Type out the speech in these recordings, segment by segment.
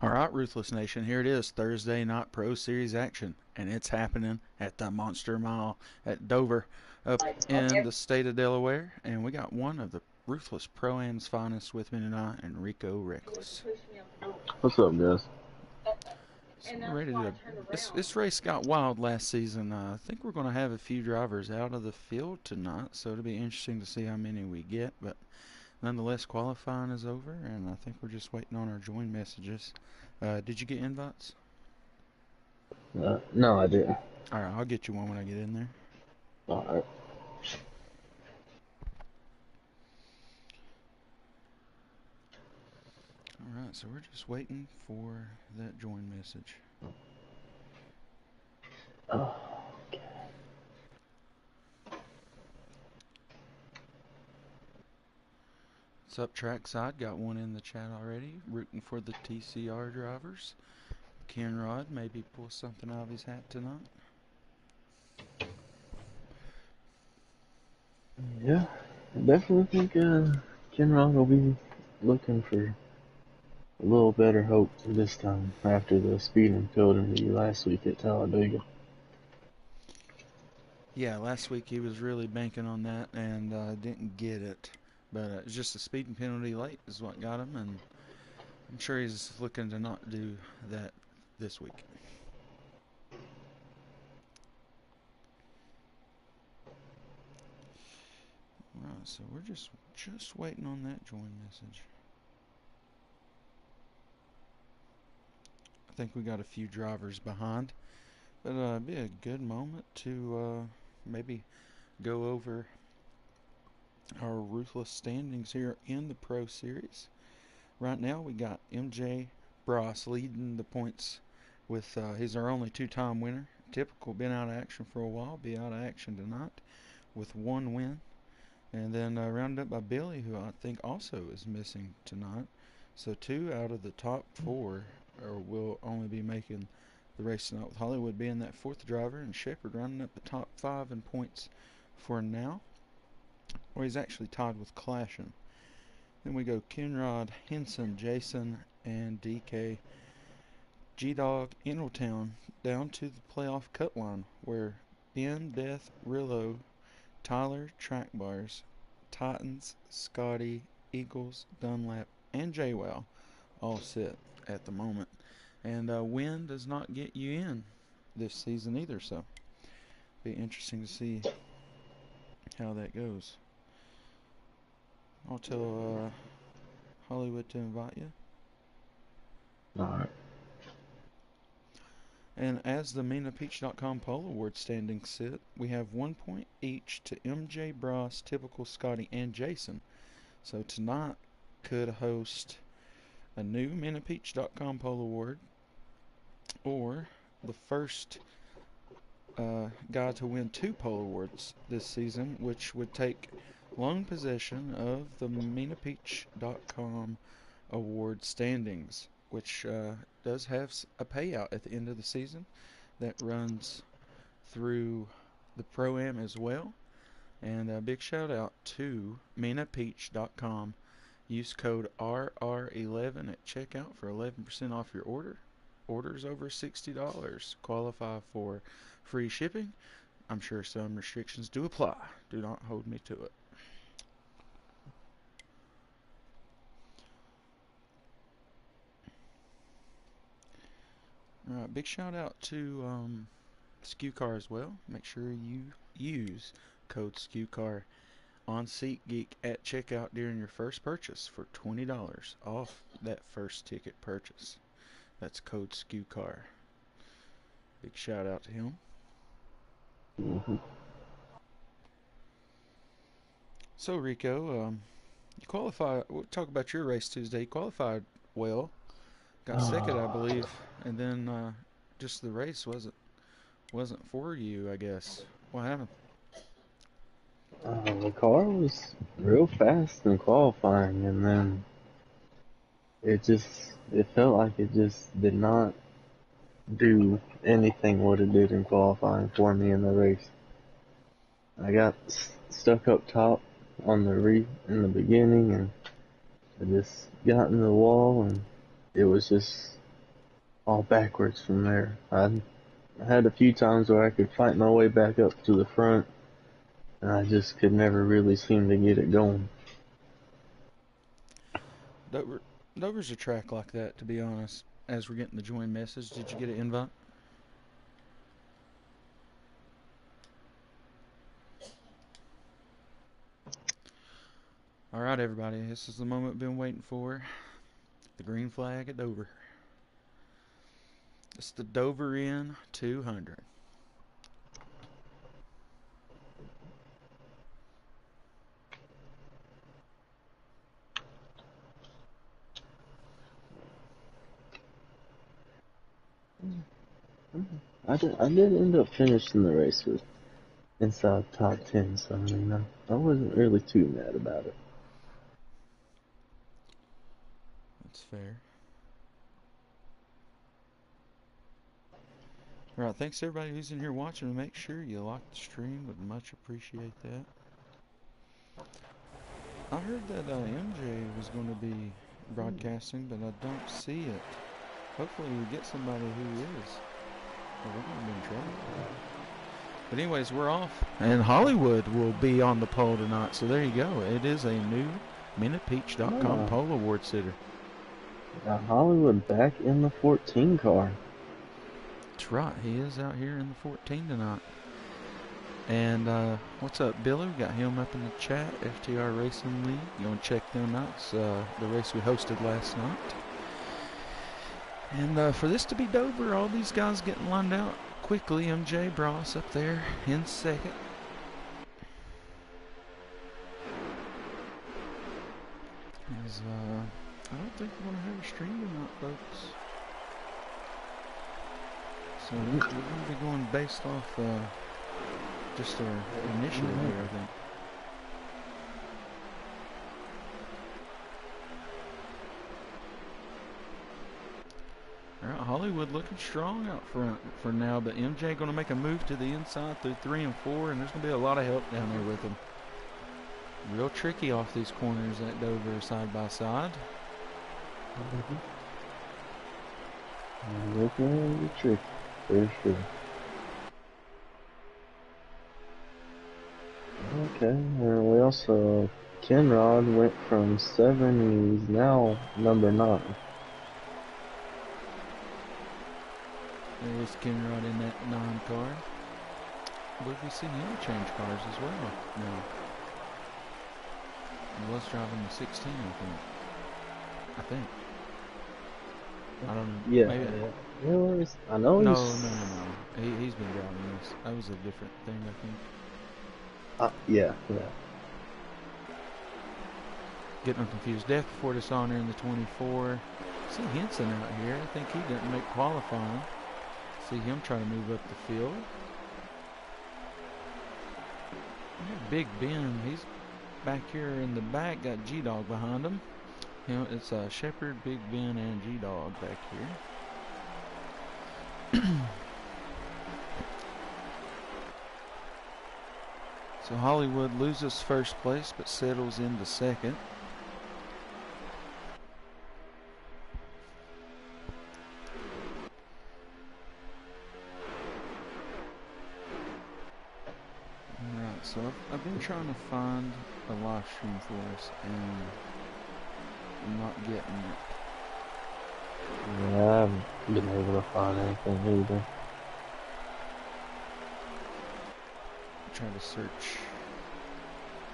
All right, Ruthless Nation, here it is, Thursday night Pro Series action, and it's happening at the Monster Mile at Dover, up in the state of Delaware, and we got one of the Ruthless Pro-Am's finest with me tonight, Enrico Reckless. What's up, guys? So we're ready to. This race got wild last season. I think we're going to have a few drivers out of the field tonight, so it'll be interesting to see how many we get. But nonetheless, qualifying is over, and I think we're just waiting on our join messages. Did you get invites? No, I didn't. All right, I'll get you one when I get in there. Alright. All right, so we're just waiting for that join message. Oh, okay. What's up, Trackside? Got one in the chat already. Rooting for the TCR drivers. Ken Rod maybe pull something out of his hat tonight. Yeah, I definitely think Kenron will be looking for a little better hope this time after the speeding killed him last week at Talladega. Yeah, last week he was really banking on that and didn't get it. But it's just a speeding penalty late is what got him, and I'm sure he's looking to not do that this week. Alright, so we're just waiting on that join message. I think we got a few drivers behind, but it'd be a good moment to maybe go over our Ruthless standings here in the Pro Series. Right now we got MJ Bross leading the points with he's our only two-time winner. Typical, been out of action for a while, be out of action tonight with one win. And then rounded up by Billy, who I think also is missing tonight. So two out of the top four will only be making the race tonight, with Hollywood being that fourth driver and Shepard rounding up the top five in points for now. Or he's actually tied with Clashin. Then we go Kenrod, Henson, Jason, and DK. G-Dog, Eneltown down to the playoff cut line where Ben, Beth, Rillo, Tyler, Track Bars, Titans, Scotty, Eagles, Dunlap, and JWoww all sit at the moment. And win does not get you in this season either, so be interesting to see how that goes. I'll tell Hollywood to invite you. Alright. And as the MinaPeach.com poll award standings sit, we have 1 point each to MJ Bross, Typical Scotty, and Jason. So tonight could host a new MinaPeach.com poll award, or the first guy to win two poll awards this season, which would take lone possession of the MinaPeach.com award standings, which does have a payout at the end of the season that runs through the Pro-Am as well. And a big shout out to MinaPeach.com. Use code RR11 at checkout for 11% off your order. Orders over $60 qualify for free shipping. I'm sure some restrictions do apply. Do not hold me to it. Alright, big shout out to SKUCAR as well. Make sure you use code SKUCAR on SeatGeek at checkout during your first purchase for $20 off that first ticket purchase. That's code SKUCAR. Big shout out to him. Mm-hmm. So Rico, you qualified. We'll talk about your race Tuesday. You qualified well, got second, I believe, and then just the race wasn't for you, I guess. What happened? The car was real fast in qualifying, and then it felt like it just did not do anything what it did in qualifying for me in the race. I got stuck up top on in the beginning, and I just got in the wall, and it was just all backwards from there. I had a few times where I could fight my way back up to the front, and I just could never really seem to get it going. Dover, Dover's a track like that, to be honest. As we're getting the join message, did you get an invite? All right, everybody, this is the moment we've been waiting for. The green flag at Dover. It's the Dover Inn 200. I did end up finishing the race with inside top 10, so I mean, I wasn't really too mad about it. That's fair. All right, thanks to everybody who's in here watching. And make sure you like the stream. Would much appreciate that. I heard that MJ was going to be broadcasting, but I don't see it. Hopefully we get somebody who is. Or we're going to be in trouble. But anyways, we're off. And Hollywood will be on the pole tonight. So there you go. It is a new MinutePeach.com pole award sitter. Hollywood back in the 14 car. That's right. He is out here in the 14 tonight. And what's up, Billy? We got him up in the chat. FTR Racing League. You want to check them out? It's the race we hosted last night. And for this to be Dover, all these guys getting lined out quickly. MJ Bross up there in second. I don't think we're going to have a stream tonight, folks. So we're going to be going based off just our initiative here, I think. Alright, Hollywood looking strong out front for now, but MJ going to make a move to the inside through 3 and 4, and there's going to be a lot of help down there with him. Real tricky off these corners at Dover side by side. Looking tricky, for sure. Okay, and we also, Kenrod went from 7, he's now number 9. There's Kenrod in that 9 car. I believe we've seen him change cars as well. No. He was driving the 16, I think. I don't know. Yeah, Maybe. yeah. I know No. He's been driving this. That was a different thing, I think. Yeah. Getting them confused. Death before Dishonor in the 24. See Henson out here. I think he didn't make qualifying. See him trying to move up the field. Big Ben, he's back here in the back. Got G-Dog behind him. You know, it's Shepherd, Big Ben, and G-Dog back here. So Hollywood loses first place, but settles into second. Alright, so I've been trying to find a live stream for us, and I'm not getting it. Yeah, I haven't been able to find anything either. Try to search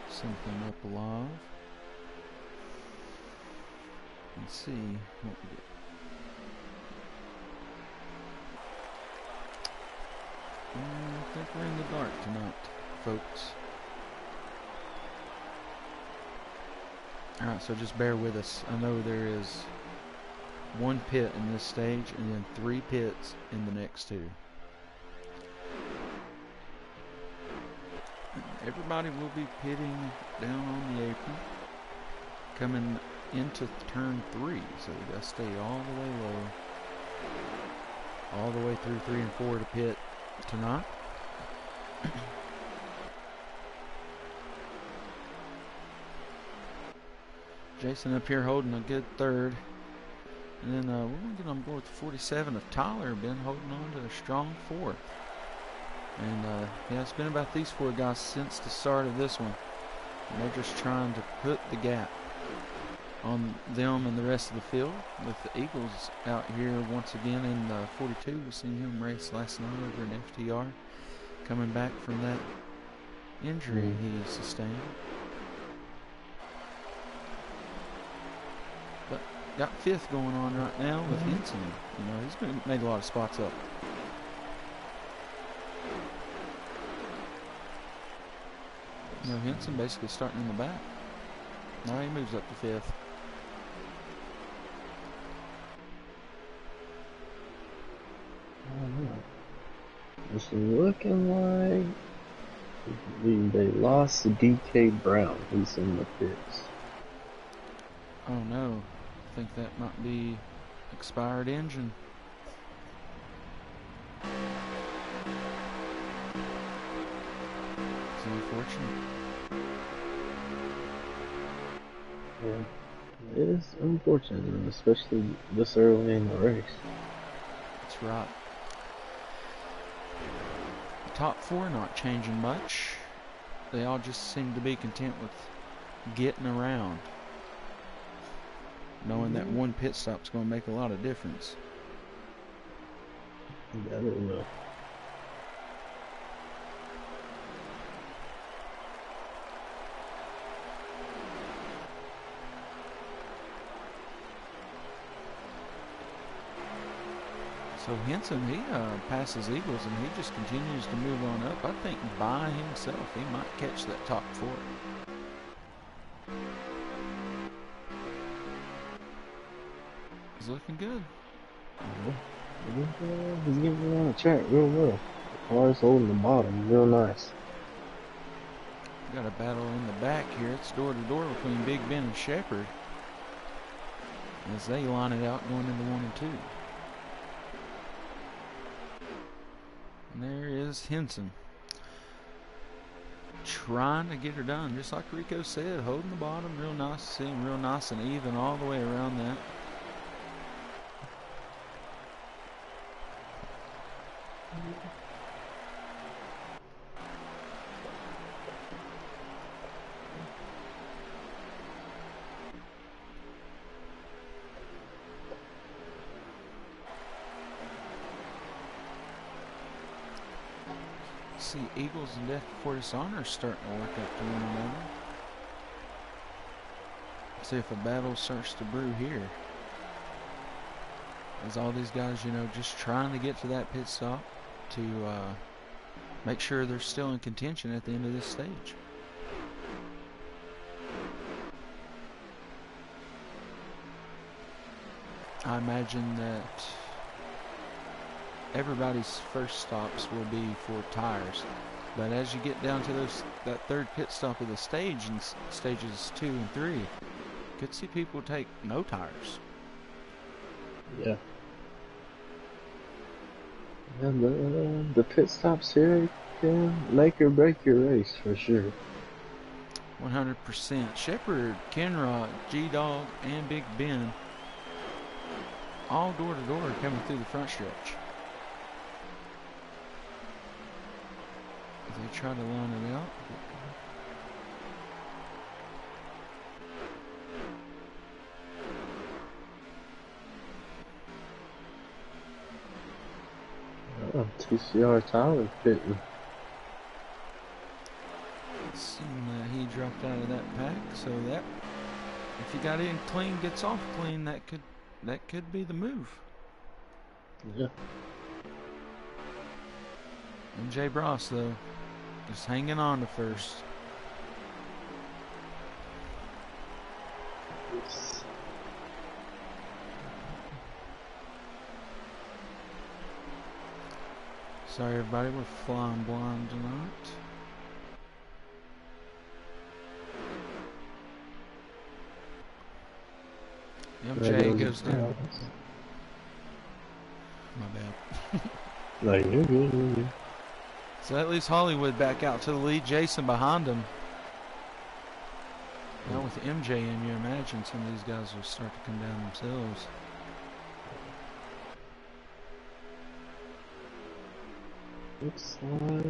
something up live and see what we get. I think we're in the dark tonight, folks. Alright, so just bear with us. I know there is 1 pit in this stage and then 3 pits in the next 2. Everybody will be pitting down on the apron, coming into turn 3, so we gotta stay all the way low, all the way through 3 and 4 to pit tonight. Jason up here holding a good third. And then we're going to get on board with the 47 of Tyler, been holding on to a strong 4th. And yeah, it's been about these 4 guys since the start of this one. And they're just trying to put the gap on them and the rest of the field. With the Eagles out here once again in the 42. We seen him race last night over in FTR, coming back from that injury he sustained. But got 5th going on right now with Henson. You know, he's made a lot of spots up. You know, Henson basically starting in the back. Now he moves up to 5th. It's looking like they lost DK Brown. He's in the pits. Oh no, I think that might be expired engine. It's unfortunate. Yeah, it is unfortunate, especially this early in the race. That's right. The top 4 not changing much. They all just seem to be content with getting around, knowing that one pit stop's going to make a lot of difference. That it will. So Henson, he passes Eagles and he just continues to move on up. I think by himself he might catch that top 4. He's looking good. He's getting around the track real well. The car's holding the bottom real nice. Got a battle in the back here. It's door to door between Big Ben and Shepherd as they line it out going into 1 and 2. And there is Henson, trying to get her done, just like Rico said, holding the bottom real nice, seeing real nice and even all the way around that. See, Eagles and Death Before Dishonor starting to work up to one another. See if a battle starts to brew here. As all these guys, you know, just trying to get to that pit stop to make sure they're still in contention at the end of this stage. I imagine that everybody's first stops will be for tires, but as you get down to that 3rd pit stop of the stage in stages 2 and 3, you could see people take no tires. Yeah. And the pit stops here can make or break your race for sure. 100%. Shepherd, Kenrod, G-Dog, and Big Ben all door to door coming through the front stretch. They try to line it out. TCR Tyler pitting. Seeing that he dropped out of that pack, so that if he got in clean, gets off clean, that could be the move. Yeah. And Jay Bross though, just hanging on to first. Yes. Sorry everybody, we're flying blind tonight. MJ goes down. My bad. Like, you're good. So that leaves Hollywood back out to the lead. Jason behind him. Now with MJ in, you imagine some of these guys will start to come down themselves. Looks like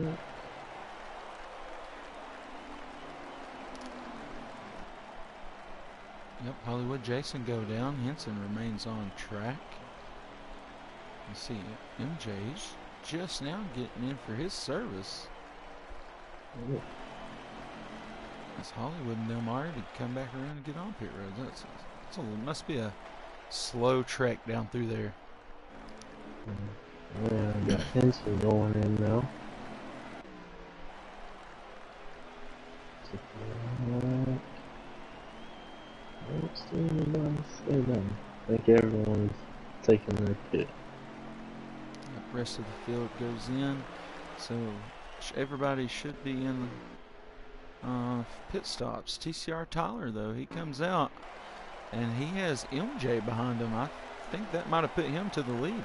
Yep, Hollywood Jason go down. Henson remains on track. You see MJ's just now getting in for his service. That's Hollywood and them already come back around and get on pit road. Must be a slow trek down through there. yeah, I got Henson going in now. I don't see anybody stay down. I think everyone's taking their pit. The rest of the field goes in, so everybody should be in pit stops. TCR Tyler, though, he comes out, and he has MJ behind him. I think that might have put him to the lead.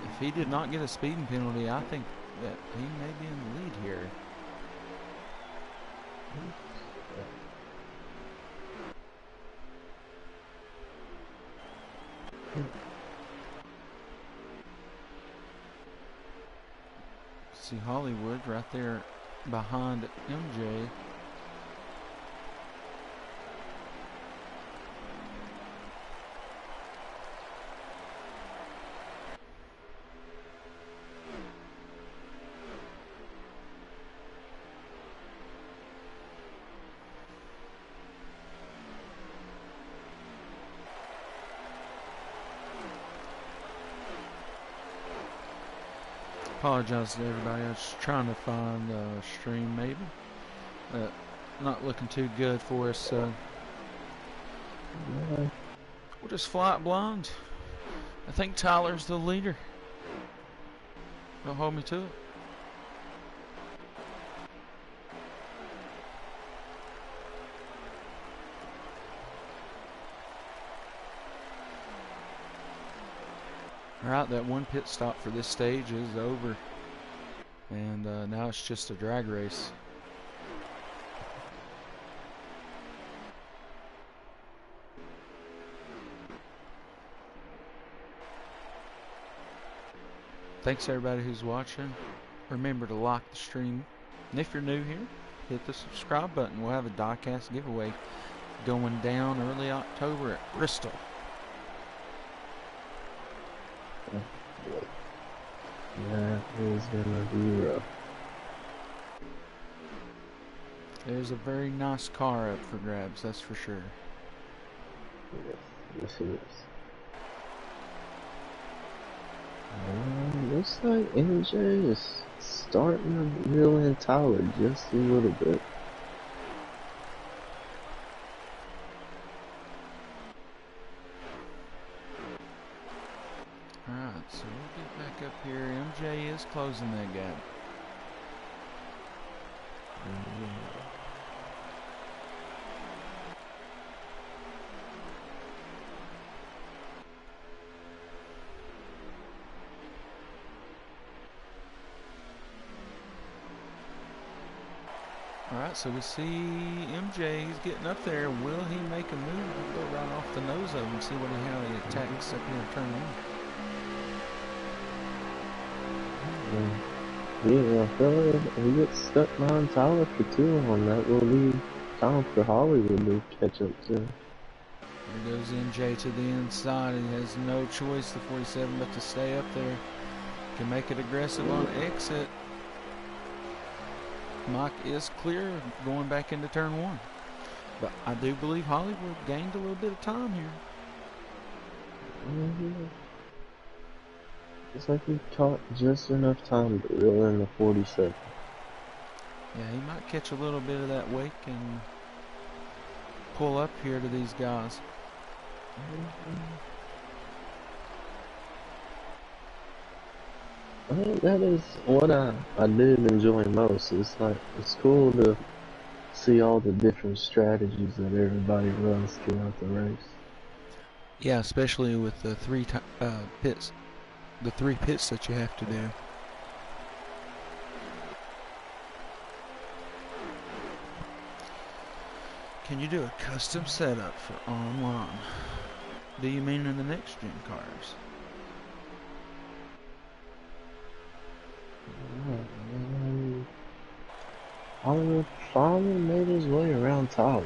If he did not get a speeding penalty, I think that he may be in the lead here. See Hollywood right there behind MJ. Apologize to everybody. I was trying to find a stream, maybe. Not looking too good for us, so we'll just fly it blind. I think Tyler's the leader. Don't hold me to it. Alright, that one pit stop for this stage is over. And now it's just a drag race. Thanks everybody who's watching. Remember to like the stream. And if you're new here, hit the subscribe button. We'll have a diecast giveaway going down early October at Bristol. That is gonna be rough. There's a very nice car up for grabs, that's for sure. Yes it is. Looks like MJ is starting to reel in Tyler just a little bit. Alright, so we'll get back up here. MJ is closing that gap. Alright, so we see MJ, he's getting up there. Will he make a move? We'll go right off the nose of him, see how he attacks up here in turn one. Yeah, I feel like he gets stuck behind Tyler for too long. That will leave time for Hollywood to catch up to. There goes MJ to the inside. He has no choice, the 47, but to stay up there. Can make it aggressive on exit. Mike is clear going back into turn one. But I do believe Hollywood gained a little bit of time here. It's like he caught just enough time to reel in the 47. Yeah, he might catch a little bit of that wake and pull up here to these guys. I think that is what I did enjoy most. It's like, it's cool to see all the different strategies that everybody runs throughout the race. Yeah, especially with the three pits. The 3 pits that you have to do. Can you do a custom setup for online? Do you mean in the next gen cars? Hollywood finally made his way around Tyler.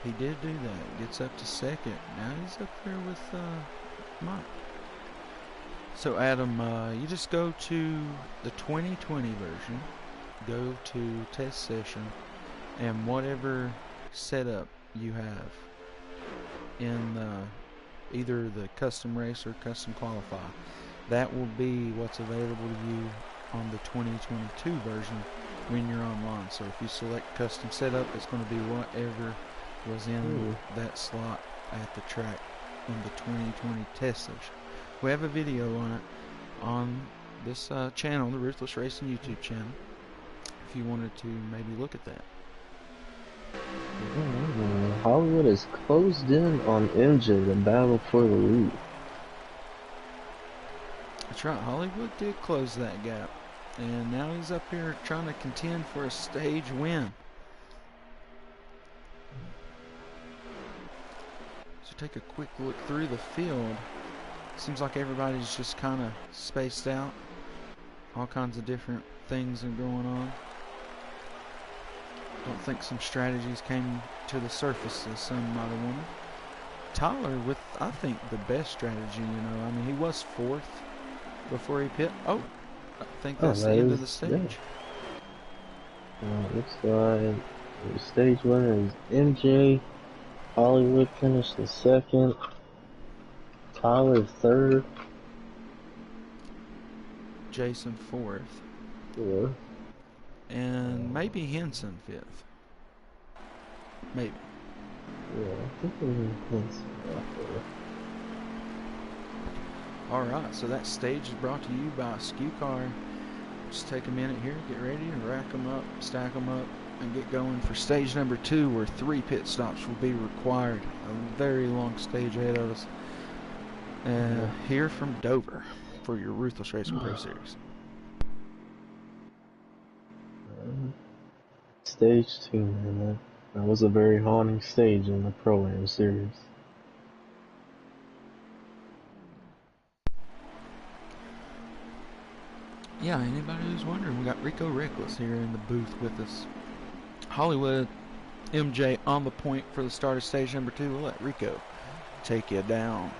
He did do that. Gets up to second. Now he's up there with Mike. So Adam, you just go to the 2020 version, go to test session, and whatever setup you have in either the custom race or custom qualify, that will be what's available to you on the 2022 version when you're online. So if you select custom setup, it's going to be whatever was in that slot at the track in the 2020 test session. We have a video on it on this channel, the Ruthless Racing YouTube channel, if you wanted to maybe look at that. Hollywood is closed in on MJ to battle for the lead. That's right, Hollywood did close that gap, and now he's up here trying to contend for a stage win. So take a quick look through the field. Seems like everybody's just kind of spaced out. All kinds of different things are going on. Don't think some strategies came to the surface as some might have wanted. Tyler with, I think, the best strategy, I mean, he was fourth before he pit. Oh, I think that's the end of the stage. Yeah. Looks like the stage winner is MJ. Hollywood finished the second. Tyler third. Jason fourth. Fourth. And maybe Henson fifth. Maybe. Yeah, I think it was Henson right there. Alright, so that stage is brought to you by Skew Car. Just take a minute here, get ready, and rack them up, stack them up, and get going for stage number 2, where 3 pit stops will be required. A very long stage ahead of us. Here from Dover for your Ruthless Racing Pro Series. Stage 2, man. That was a very haunting stage in the Pro-Am series. Yeah, anybody who's wondering, we got Rico Reckless here in the booth with us. Hollywood, MJ on the point for the start of stage number 2. We'll let Rico take you down.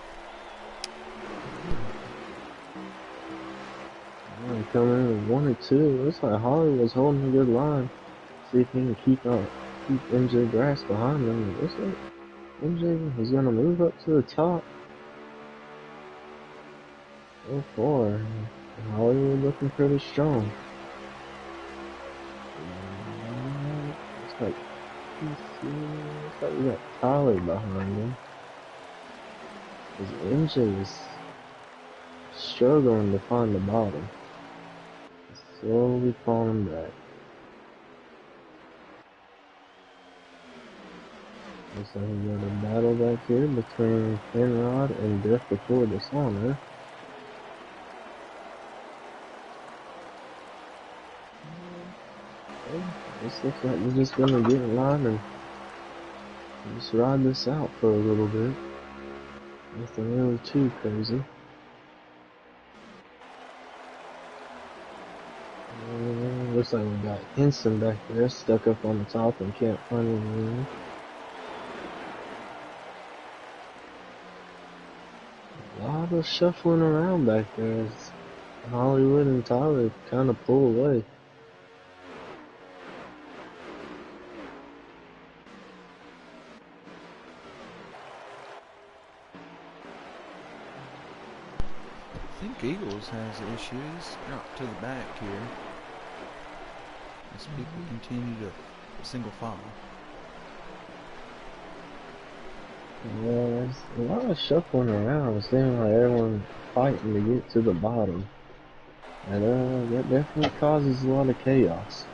Coming in with 1 or 2. Looks like Hollywood's holding a good line. See if he can keep MJ Grass behind him. It looks like MJ is gonna move up to the top. So far, Hollywood looking pretty strong. Looks like we got Tyler behind him. Because MJ is struggling to find the bottom. Slowly falling back. Looks like we got a battle back here between Penrod and Death Before Dishonor. This looks like we're just gonna get in line and just ride this out for a little bit. Nothing really too crazy. Looks like we got Henson back there, stuck up on the top and can't find anything. A lot of shuffling around back there as Hollywood and Tyler kind of pull away. I think Eagles has issues. Drop to the back here as people continue to single file. Yeah, there's a lot of shuffling around. It seems like everyone's fighting to get to the bottom. And that definitely causes a lot of chaos.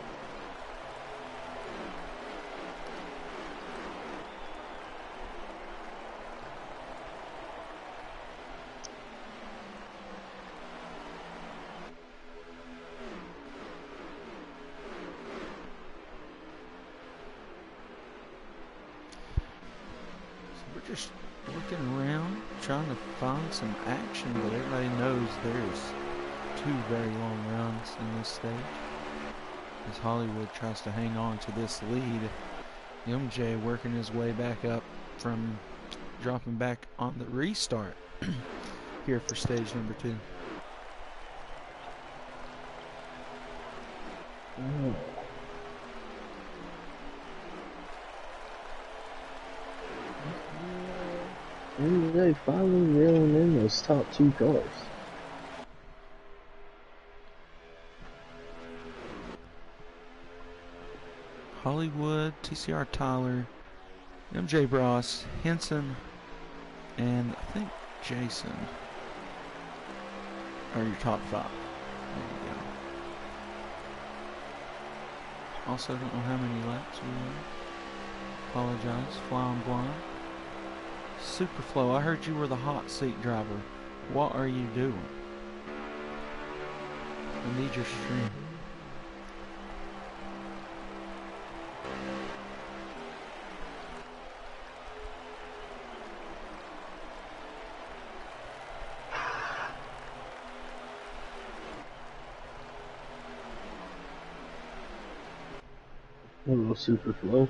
Just looking around, trying to find some action, but everybody knows there's 2 very long runs in this stage. as Hollywood tries to hang on to this lead. MJ working his way back up from dropping back on the restart here for stage number 2. MJ finally reeling in those top 2 cars. Hollywood, TCR Tyler, MJ Bross, Henson, and I think Jason are your top 5. There you go. Also, don't know how many laps we were. Apologize. Flying blind. Superflow, I heard you were the hot seat driver. What are you doing? I need your stream. A little super flow.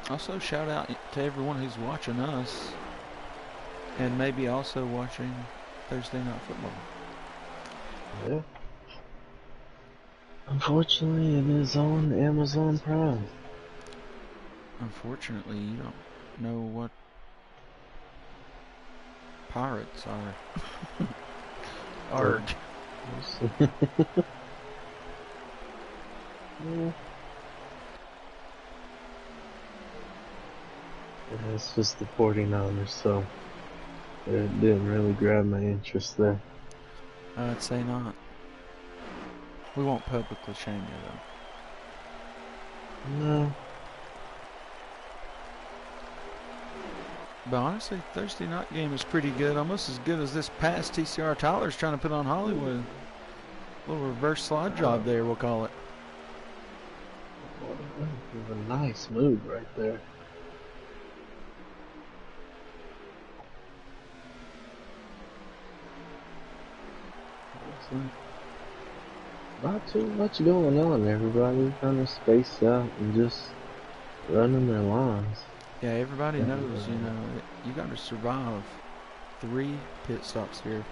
Also, shout out to everyone who's watching us and maybe also watching Thursday Night Football. Yeah. Unfortunately, it is on Amazon Prime. Unfortunately, you don't know what pirates are. Arg. Yeah. It's just the 49ers, so it didn't really grab my interest there. I'd say not. We won't publicly shame you, though. No. But honestly, Thursday night game is pretty good. Almost as good as this past TCR Tyler's trying to put on Hollywood. A little reverse slide job there, we'll call it. That was a nice move right there. Not too much going on. Everybody kind of spaced out and just running their lines. Yeah, everybody knows, you got to survive 3 pit stops here.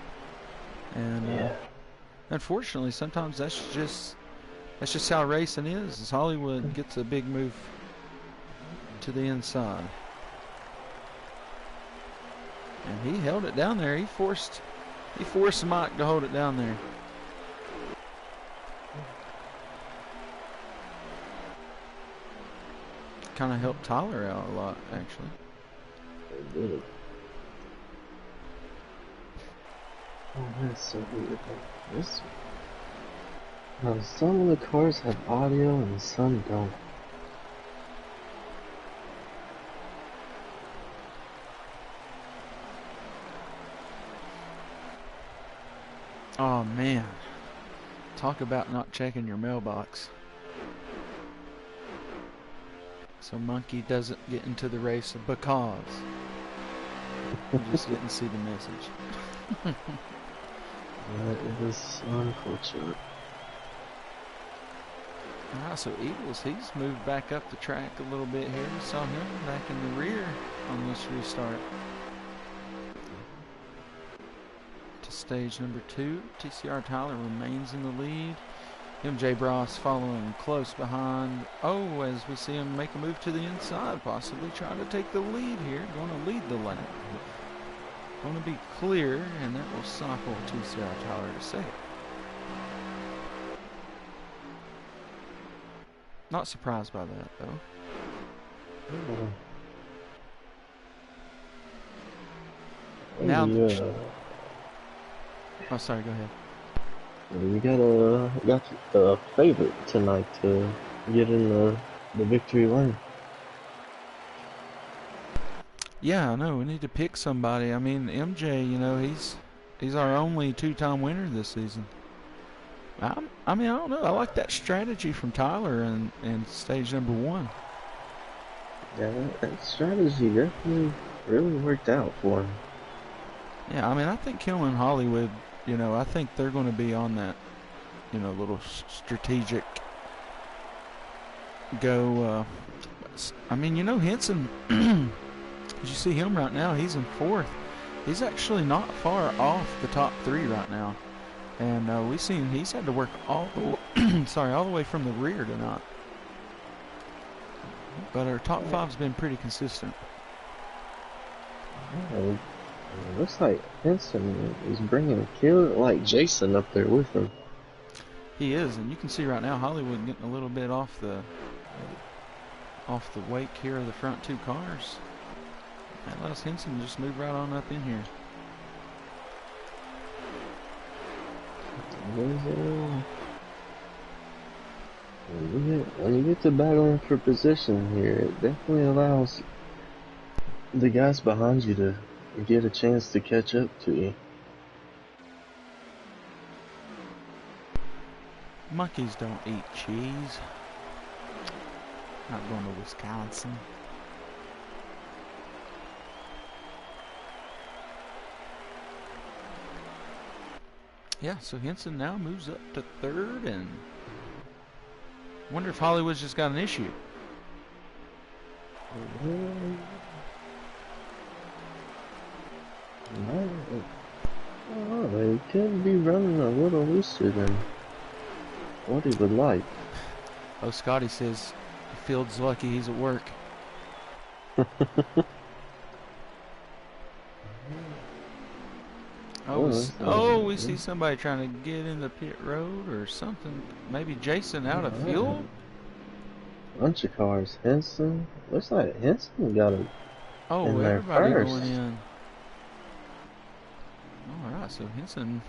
And unfortunately, sometimes that's just how racing is. Hollywood gets a big move to the inside. And he held it down there. He forced Mike to hold it down there. Kind of helped Tyler out a lot, actually. They did. Oh, that's so weird. Some of the cars have audio and some don't. Oh, man. Talk about not checking your mailbox. So Monkey doesn't get into the race because he just didn't see the message. That is unfortunate. Alright, so Eagles, he's moved back up the track a little bit here. We saw him back in the rear on this restart. To stage number 2, TCR Tyler remains in the lead. MJ Bross following close behind. Oh, as we see him make a move to the inside, possibly trying to take the lead here. Going to lead the lap. Going to be clear, and that will cycle TCR Tyler to second. Not surprised by that, though. Now oh, sorry, go ahead. We got a favorite tonight to get in the victory lane. Yeah, I know. We need to pick somebody. I mean, MJ, he's our only 2-time winner this season. I don't know. I like that strategy from Tyler in stage number 1. Yeah, that strategy definitely really worked out for him. Yeah, I mean, I think him and Hollywood, I think they're going to be on that, little strategic go. I mean, Henson, as you see him right now, he's in fourth. He's actually not far off the top three right now. And we've seen he's had to work all the way from the rear tonight. But our top five's been pretty consistent. Yeah, it looks like Henson is bringing a killer like Jason up there with him. He is, and you can see right now Hollywood getting a little bit off the wake here of the front two cars. That allows Henson to just move right on up in here. When you get to battling for position here, it definitely allows the guys behind you to get a chance to catch up to you. Monkeys don't eat cheese. Not going to Wisconsin. Yeah, so Henson now moves up to third, and wonder if Hollywood's just got an issue. He could be running a little looser than what he would like. Oh, Scotty says Field's lucky he's at work. We see somebody trying to get in the pit road or something. Maybe Jason out of fuel? Bunch of cars. Henson. Looks like Henson got it. Oh, in there everybody first. going in. Alright, so Henson,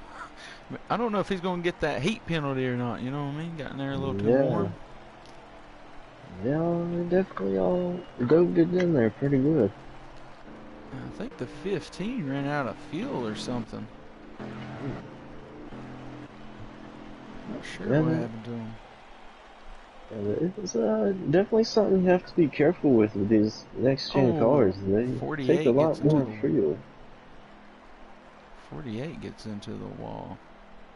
I don't know if he's going to get that heat penalty or not, you know what I mean? Got in there a little too warm. Yeah, they definitely all dove it in there pretty good. I think the 15 ran out of fuel or something. Not sure what happened to him. It's definitely something you have to be careful with these next gen cars. They take a lot more fuel. 48 gets into the wall,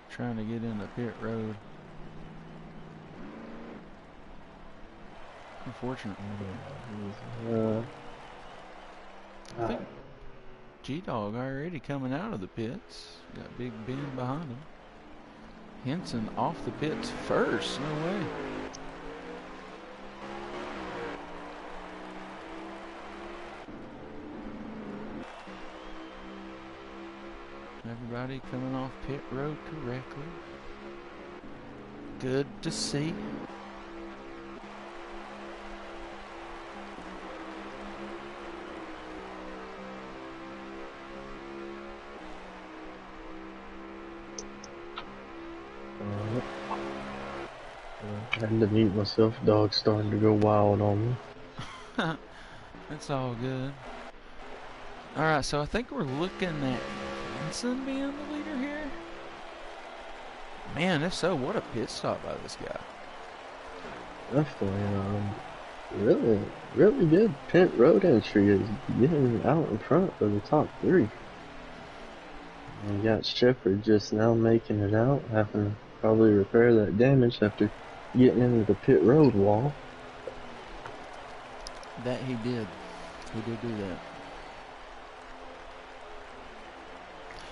trying to get in the pit road. Unfortunate. I think G-Dog already coming out of the pits. Got Big Ben behind him. Henson off the pits first. No way. Everybody coming off pit road correctly. Good to see. I had to mute myself. Dog's starting to go wild on me. That's all good. Alright, so I think we're looking at Henson being the leader here. Man, if so, what a pit stop by this guy. Definitely, really good pit road entry is getting out in front of the top three. And you got Shepard just now making it out, having to probably repair that damage after getting into the pit road wall. That he did. He did do that.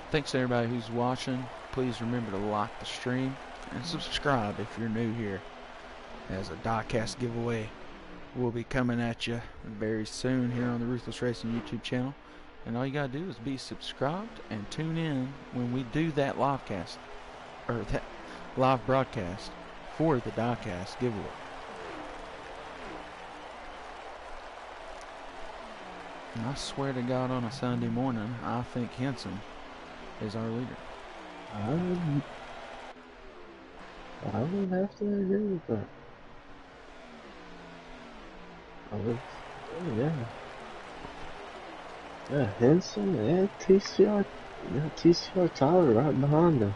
Thanks to everybody who's watching. Please remember to like the stream and subscribe if you're new here, as a diecast giveaway will be coming at you very soon here on the Ruthless Racing YouTube channel. And all you gotta do is be subscribed and tune in when we do that live cast, or that live broadcast for the diecast giveaway. And I swear to God, on a Sunday morning, I think Henson is our leader. I would have to agree with that. Yeah, Henson and TCR. Yeah, TCR Tyler right behind him.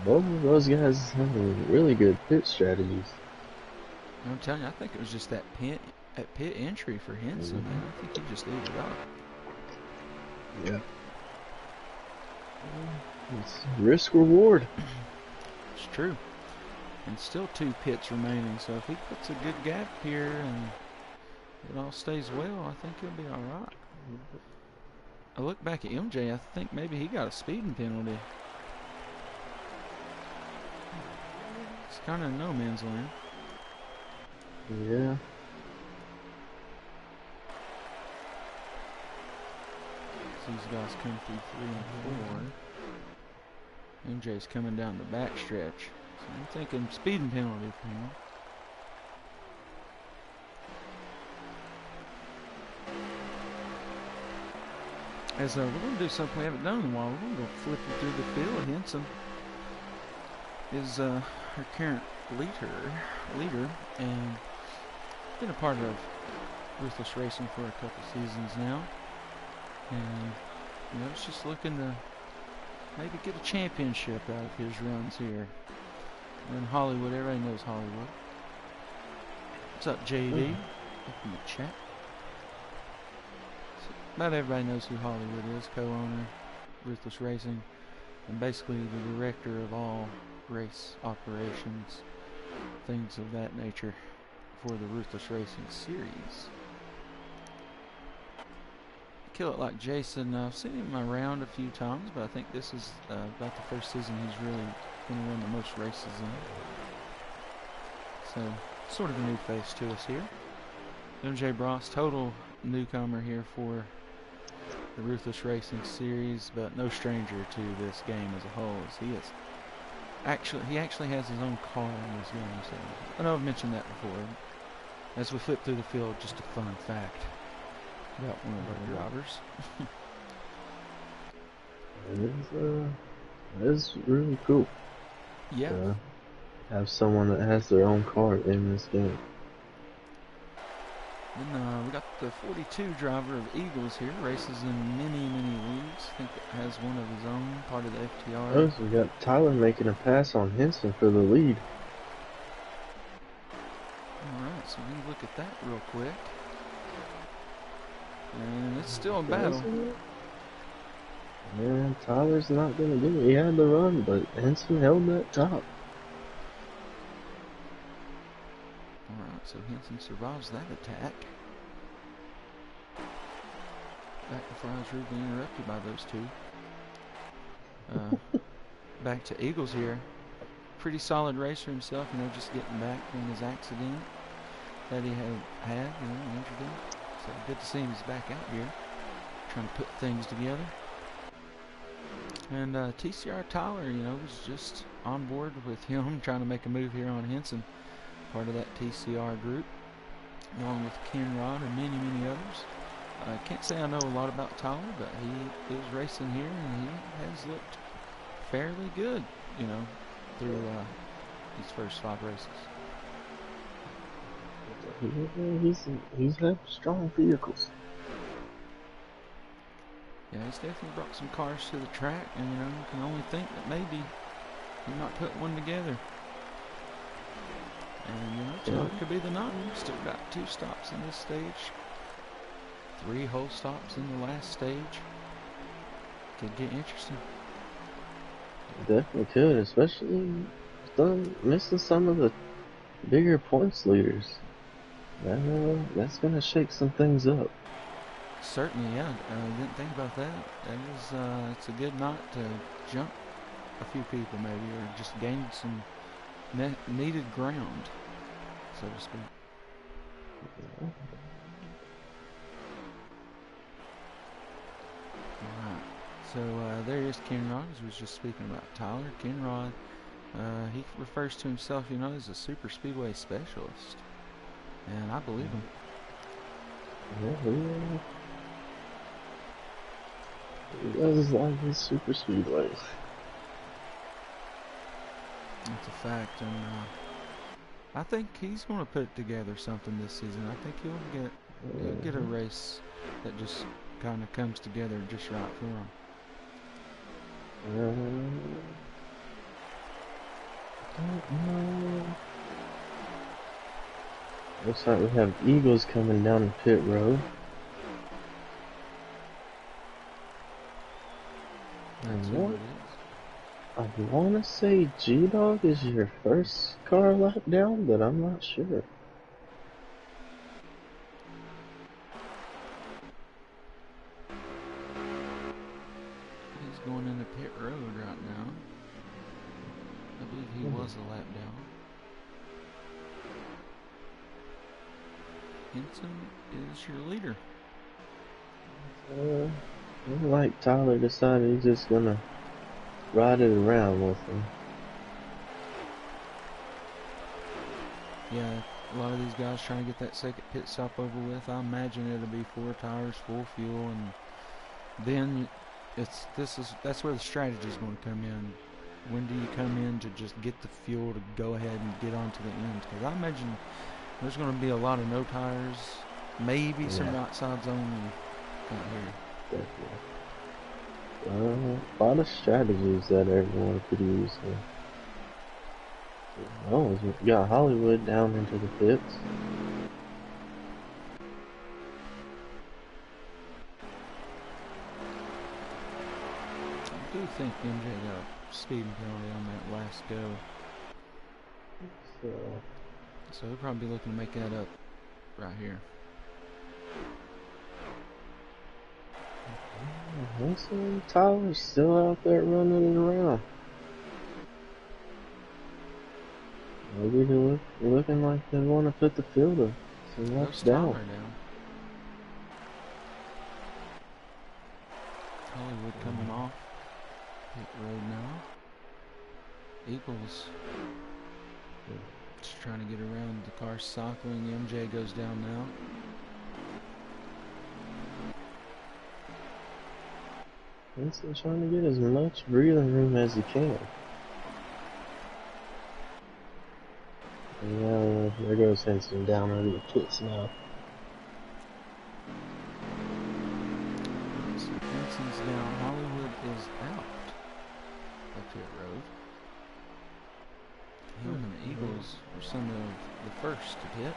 Both of those guys have really good pit strategies. I'm telling you, I think it was just that at pit entry for Henson, man. I think he just ate it up. Yeah. It's risk reward. It's true. And still 2 pits remaining, so if he puts a good gap here and it all stays well, I think he'll be alright. I look back at MJ, I think maybe he got a speeding penalty. It's kind of no man's land. Yeah. These guys come through 3 and 4. MJ's coming down the back stretch. So I'm thinking speeding penalty for him. As we're going to do something we haven't done in a while. We're going to go flipping through the field. Henson is our current leader, and been a part of Ruthless Racing for a couple seasons now. And it's just looking to maybe get a championship out of his runs here. And then Hollywood, everybody knows Hollywood. What's up, JD? Up in the chat. So about everybody knows who Hollywood is, co-owner, Ruthless Racing, and basically the director of all race operations, things of that nature for the Ruthless Racing series. Kill It Like Jason, I've seen him around a few times, but I think this is about the first season he's really going to run the most races in. So, sort of a new face to us here. MJ Bross, total newcomer here for the Ruthless Racing series, but no stranger to this game as a whole, as he actually has his own car in this game. So I know I've mentioned that before. As we flip through the field, just a fun fact about one of our drivers. It is really cool. Yeah. To have someone that has their own car in this game. Then we got the 42 driver of Eagles here, races in many leagues. I think it has one of his own, part of the FTR. Oh, so we got Tyler making a pass on Henson for the lead. Alright, so we look at that real quick. And it's still a battle. Man, Tyler's not going to get it. He had the run, but Henson held that top. Alright, so Henson survives that attack. Back before I was rudely interrupted by those two. Back to Eagles here. Pretty solid racer himself, just getting back from his accident that he had, injured him. So good to see him. He's back out here, trying to put things together. And TCR Tyler, was just on board with him, trying to make a move here on Henson. Part of that TCR group, along with Ken Rod and many others. I can't say I know a lot about Tyler, but he is racing here, and he has looked fairly good, through these first 5 races. He's had strong vehicles. Yeah, he's definitely brought some cars to the track, and you can only think that maybe he might put one together. And tonight could be the night. Still got 2 stops in this stage, 3 whole stops in the last stage. Could get interesting. Definitely could, especially missing some of the bigger points leaders. That's going to shake some things up. Certainly, yeah. I didn't think about that. It's a good night to jump a few people maybe, or just gain some needed ground, so to speak. Alright, so there is Ken Rod, as we was just speaking about Tyler. Ken Rod, he refers to himself, as a super speedway specialist, and I believe him. Yeah, he does like his super speedways. That's a fact, and I think he's going to put together something this season. I think he'll get a race that just kind of comes together just right for him. Looks like we have Eagles coming down the pit road. That's And who what? it is. I want to say G-Dog is your first car lap down, but I'm not sure. He's going into pit road right now. I believe he was a lap down. Henson is your leader. Like Tyler decided he's just gonna ride it around with him. Yeah, a lot of these guys trying to get that second pit stop over with. I imagine it'll be 4 tires, full fuel, and then that's where the strategy is going to come in. When do you come in to just get the fuel to go ahead and get onto the end? Because I imagine there's going to be a lot of no tires, maybe some outsides only out here. Definitely. A lot of strategies that everyone could use here. Oh, we got Hollywood down into the pits. I do think MJ got a speeding penalty on that last go. So he'll probably be looking to make that up right here. Wilson Tyler's still out there running it around. Maybe they're looking like they want to put the field up. Some laps down. Hollywood coming off pit road now. Eagles just trying to get around the car cycling. MJ goes down now. Winston trying to get as much breathing room as he can. And there goes Henson down over the pits now. So Henson's down. Hollywood is out of pit road. Him and the Eagles were some of the first to hit.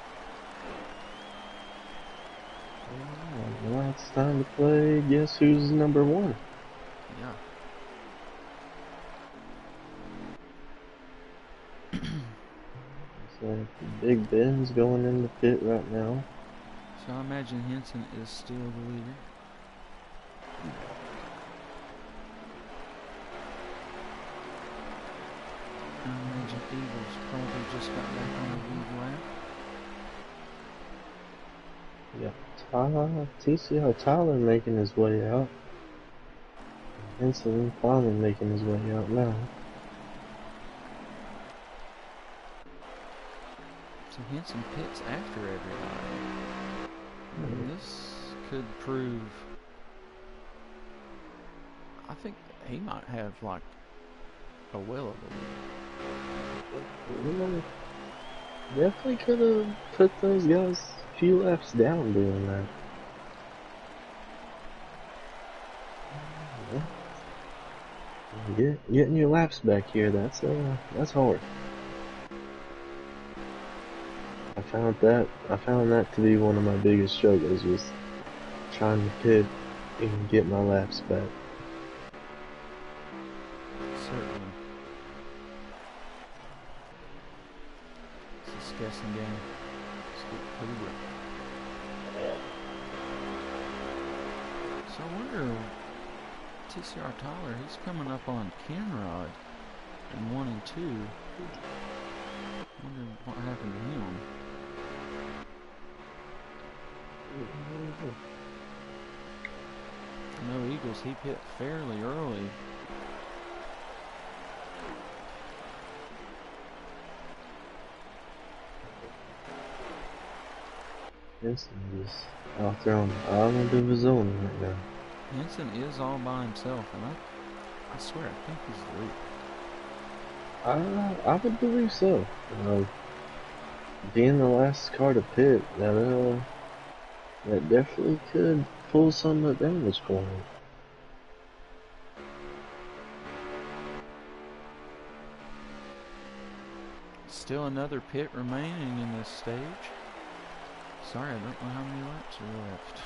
Well, it's time to play Guess Who's Number One. Yeah. So Big Ben's going in the pit right now. So I imagine Henson is still the leader. I imagine Eagles probably just got back on the lead lap. Yeah, TCR Tyler making his way out. Henson finally making his way out now. So Henson pits after everybody. And this could prove... I think he might have like a well of a lead. Definitely could have put those guys a few laps down doing that. Getting your laps back here, that's hard. I found that to be one of my biggest struggles, was trying to pit and get my laps back. Certainly. It's a guessing game. Let's get pretty rough. So I wonder, TCR Tyler, he's coming up on Kenrod in 1 and 2. Wonder what happened to him. I know Eagles, he hit fairly early. Henson just out there on the island of his own right now. Henson is all by himself, and I swear, I think he's the leader. I would believe so. Being the last car to pit, that definitely could pull some advantage for him. Still another pit remaining in this stage. Sorry, I don't know how many laps are left.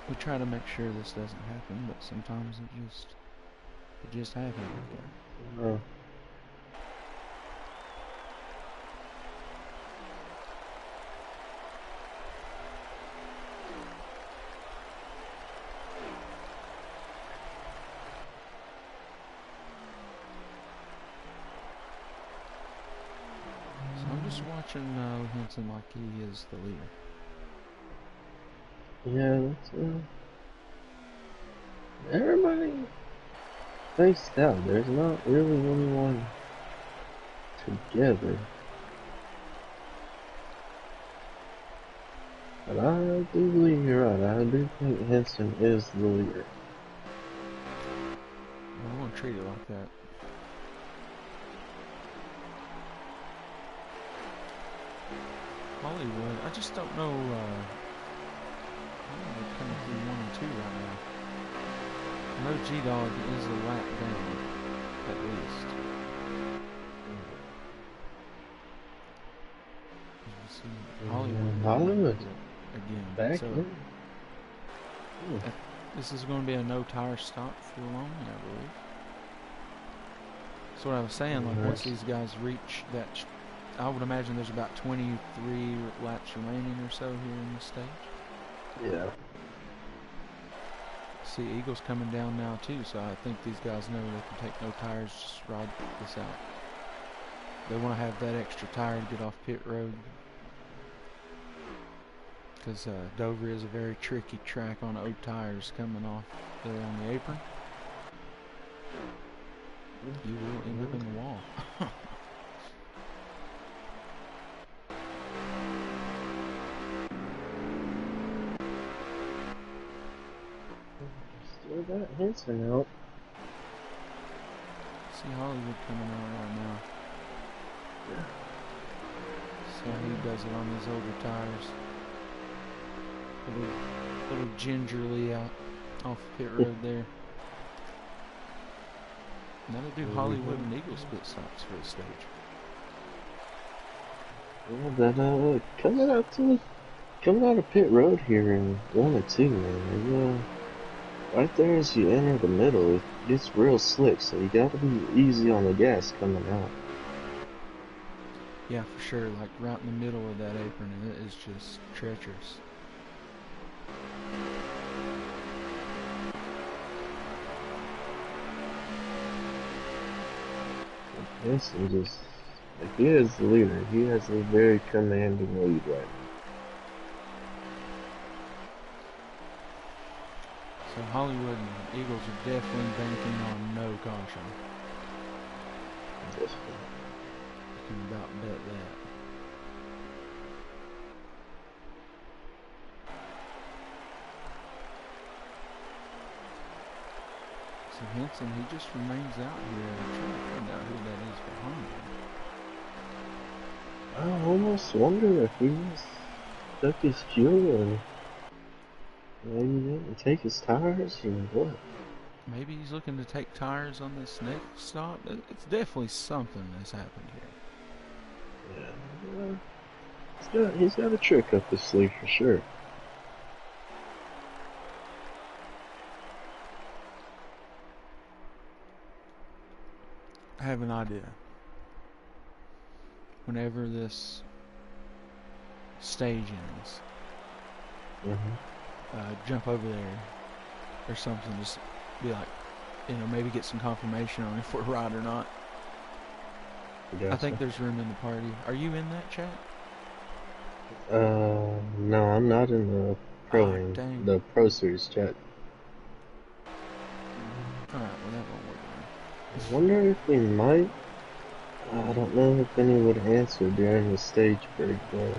We try to make sure this doesn't happen, but sometimes it just happens. No. So I'm just watching Henson like he is the leader. Yeah, that's everybody spaced out. There's not really anyone together. But I do believe you're right. I do think Henson is the leader. Well, I won't treat it like that. Hollywood, I just don't know. Hollywood coming through 1 and 2 right now. I know G-Dog is a lap down, at least. Hollywood again. back So in. this is going to be a no tire stop for long, I believe. That's what I was saying. Like once these guys reach that, I would imagine there's about 23 laps remaining or so here in the stage. Yeah. See, Eagle's coming down now too, so I think these guys know they can take no tires, just ride this out. They want to have that extra tire to get off pit road, because Dover is a very tricky track on old tires coming off there on the apron. You will end up in the wall. Still got Henson out. See Hollywood coming out right now. Yeah. So he does it on his older tires. A little gingerly out off pit road there. And that'll do Hollywood and Eagles pit stops for the stage. Yeah, but coming out of pit road here in 1 and 2, man. Right there as you enter the middle, it gets real slick, so you gotta be easy on the gas coming out. Yeah, for sure. Like right in the middle of that apron, and it is just treacherous. Henson just, if he is the leader, he has a very commanding lead right now. So Hollywood and Eagles are definitely banking on no caution. Definitely. You can about bet that. So Henson, he just remains out here. I'm trying to find out who that is behind him. I almost wonder if he just took his fuel and maybe didn't take his tires or what. Maybe he's looking to take tires on this next stop. It's definitely something that's happened here. Yeah, he's got a trick up his sleeve for sure. I have an idea. Whenever this stage ends, jump over there or something. Just be like, maybe get some confirmation on if we're right or not. I think there's room in the party. Are you in that chat? No, I'm not in the the Pro Series chat. Alright, well that won't work. I wonder if we might. I don't know if any would answer during the stage break though.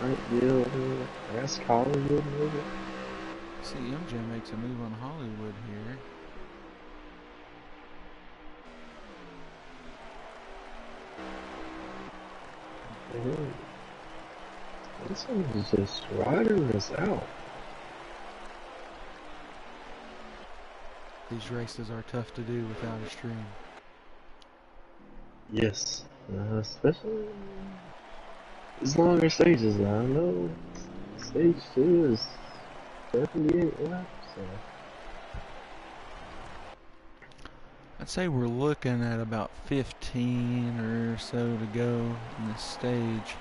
Might be able to ask Hollywood maybe. See, MJ makes a move on Hollywood here. This one is just riding us out. These races are tough to do without a stream. Yes, especially as longer stages. I know stage 2 is 78 laps, so. I'd say we're looking at about 15 or so to go in this stage.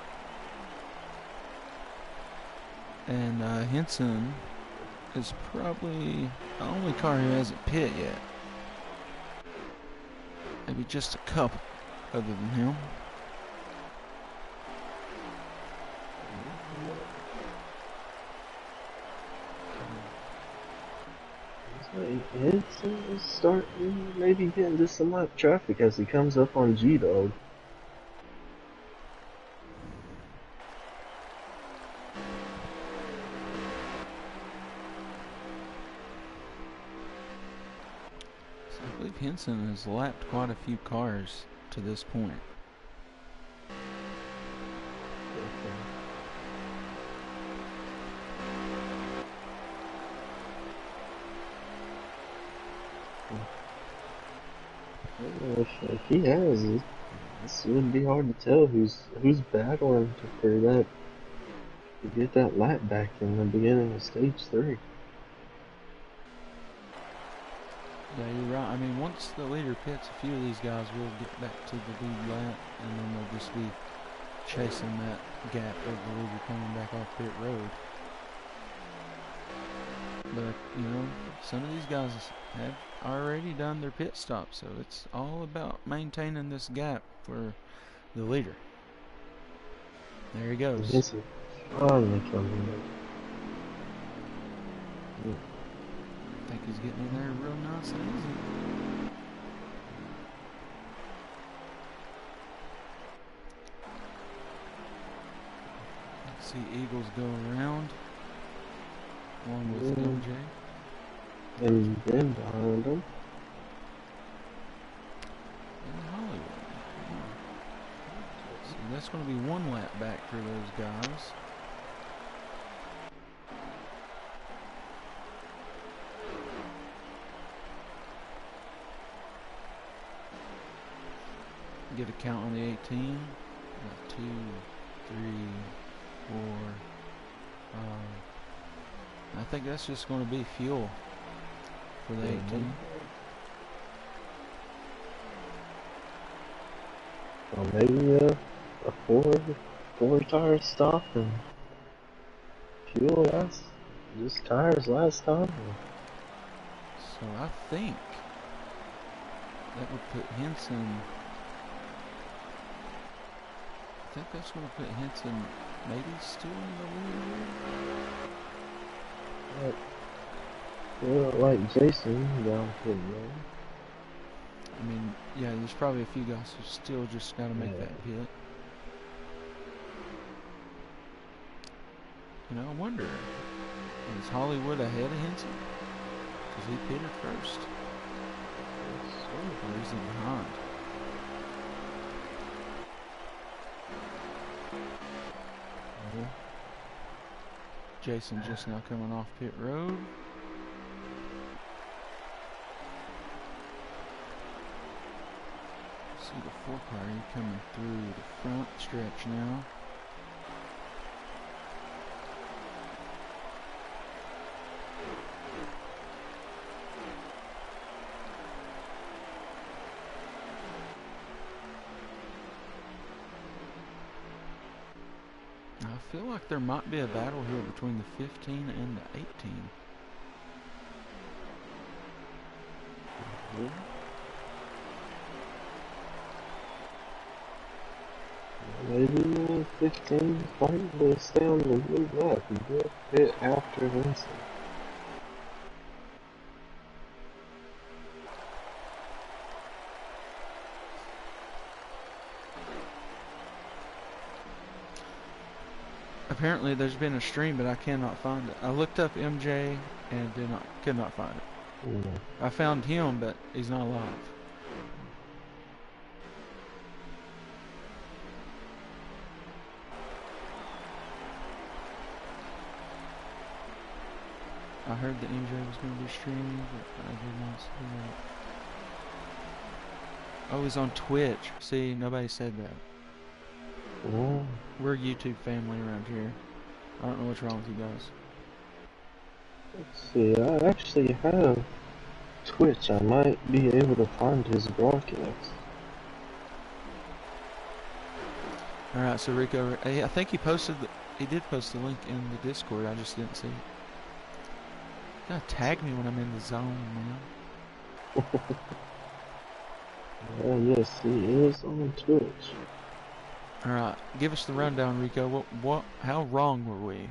And Henson is probably the only car who hasn't pit yet. Maybe just a couple other than him. Henson is starting, maybe getting into some lap traffic as he comes up on G-Dog. So I believe Henson has lapped quite a few cars to this point. If he has, this would be hard to tell who's battling for that, to get that lap back in the beginning of stage 3. Yeah, you're right. I mean, once the leader pits, a few of these guys will get back to the lead lap, and then they'll just be chasing that gap of the leader coming back off pit road. But, you know, some of these guys have already done their pit stop, so it's all about maintaining this gap for the leader. There he goes. This is finally coming back. I think he's getting in there real nice and easy. Let's see Eagles go around, along with MJ. And then behind him. And Hollywood. So that's going to be one lap back for those guys. Get a count on the 18. 2, 3, 4, 5. I think that's just going to be fuel for the 18. Or maybe a four tire stop and fuel last, just tires last time. So I think that would put Henson. I think that's going to put Henson maybe still in the lead. Yeah, like Jason down pit road. I mean, yeah, there's probably a few guys who still just got to make that pit. You know, I wonder, is Hollywood ahead of Henson? Because he pitted first. Or is he behind? Jason just now coming off pit road. See the 4-car coming through the front stretch now. I feel like there might be a battle here between the 15 and the 18. Maybe 15 fighting to stay on the lead lap and get a pit after Vincent. Apparently there's been a stream, but I cannot find it. I looked up MJ and could not find it. I found him, but he's not alive. I heard that MJ was going to be streaming, but I did not see that. Oh, he's on Twitch. See, nobody said that. Oh, We're a YouTube family around here. I don't know what's wrong with you guys. let's see. I actually have Twitch. I might be able to find his broadcast. All right, so Rico, I think he posted. He did post the link in the Discord. I just didn't see it. You gotta tag me when I'm in the zone, man. Yes, he is on Twitch. All right, give us the rundown, Rico. How wrong were we?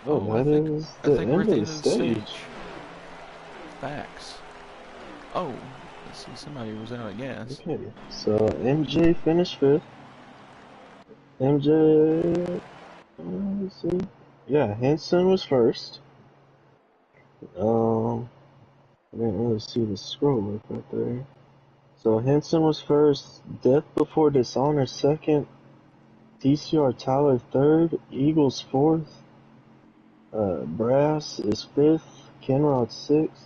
Oh, I that think is I the think we're at end the of end the of the stage. stage. Facts. Oh, let's see. Somebody was out of gas. Okay, so MJ finished fifth. MJ, let's see. Yeah, Henson was first. I didn't really see the scroll right there. So Henson was first. Death Before Dishonor second. DCR Tyler third. Eagles fourth. Brass is fifth. Kenrod sixth.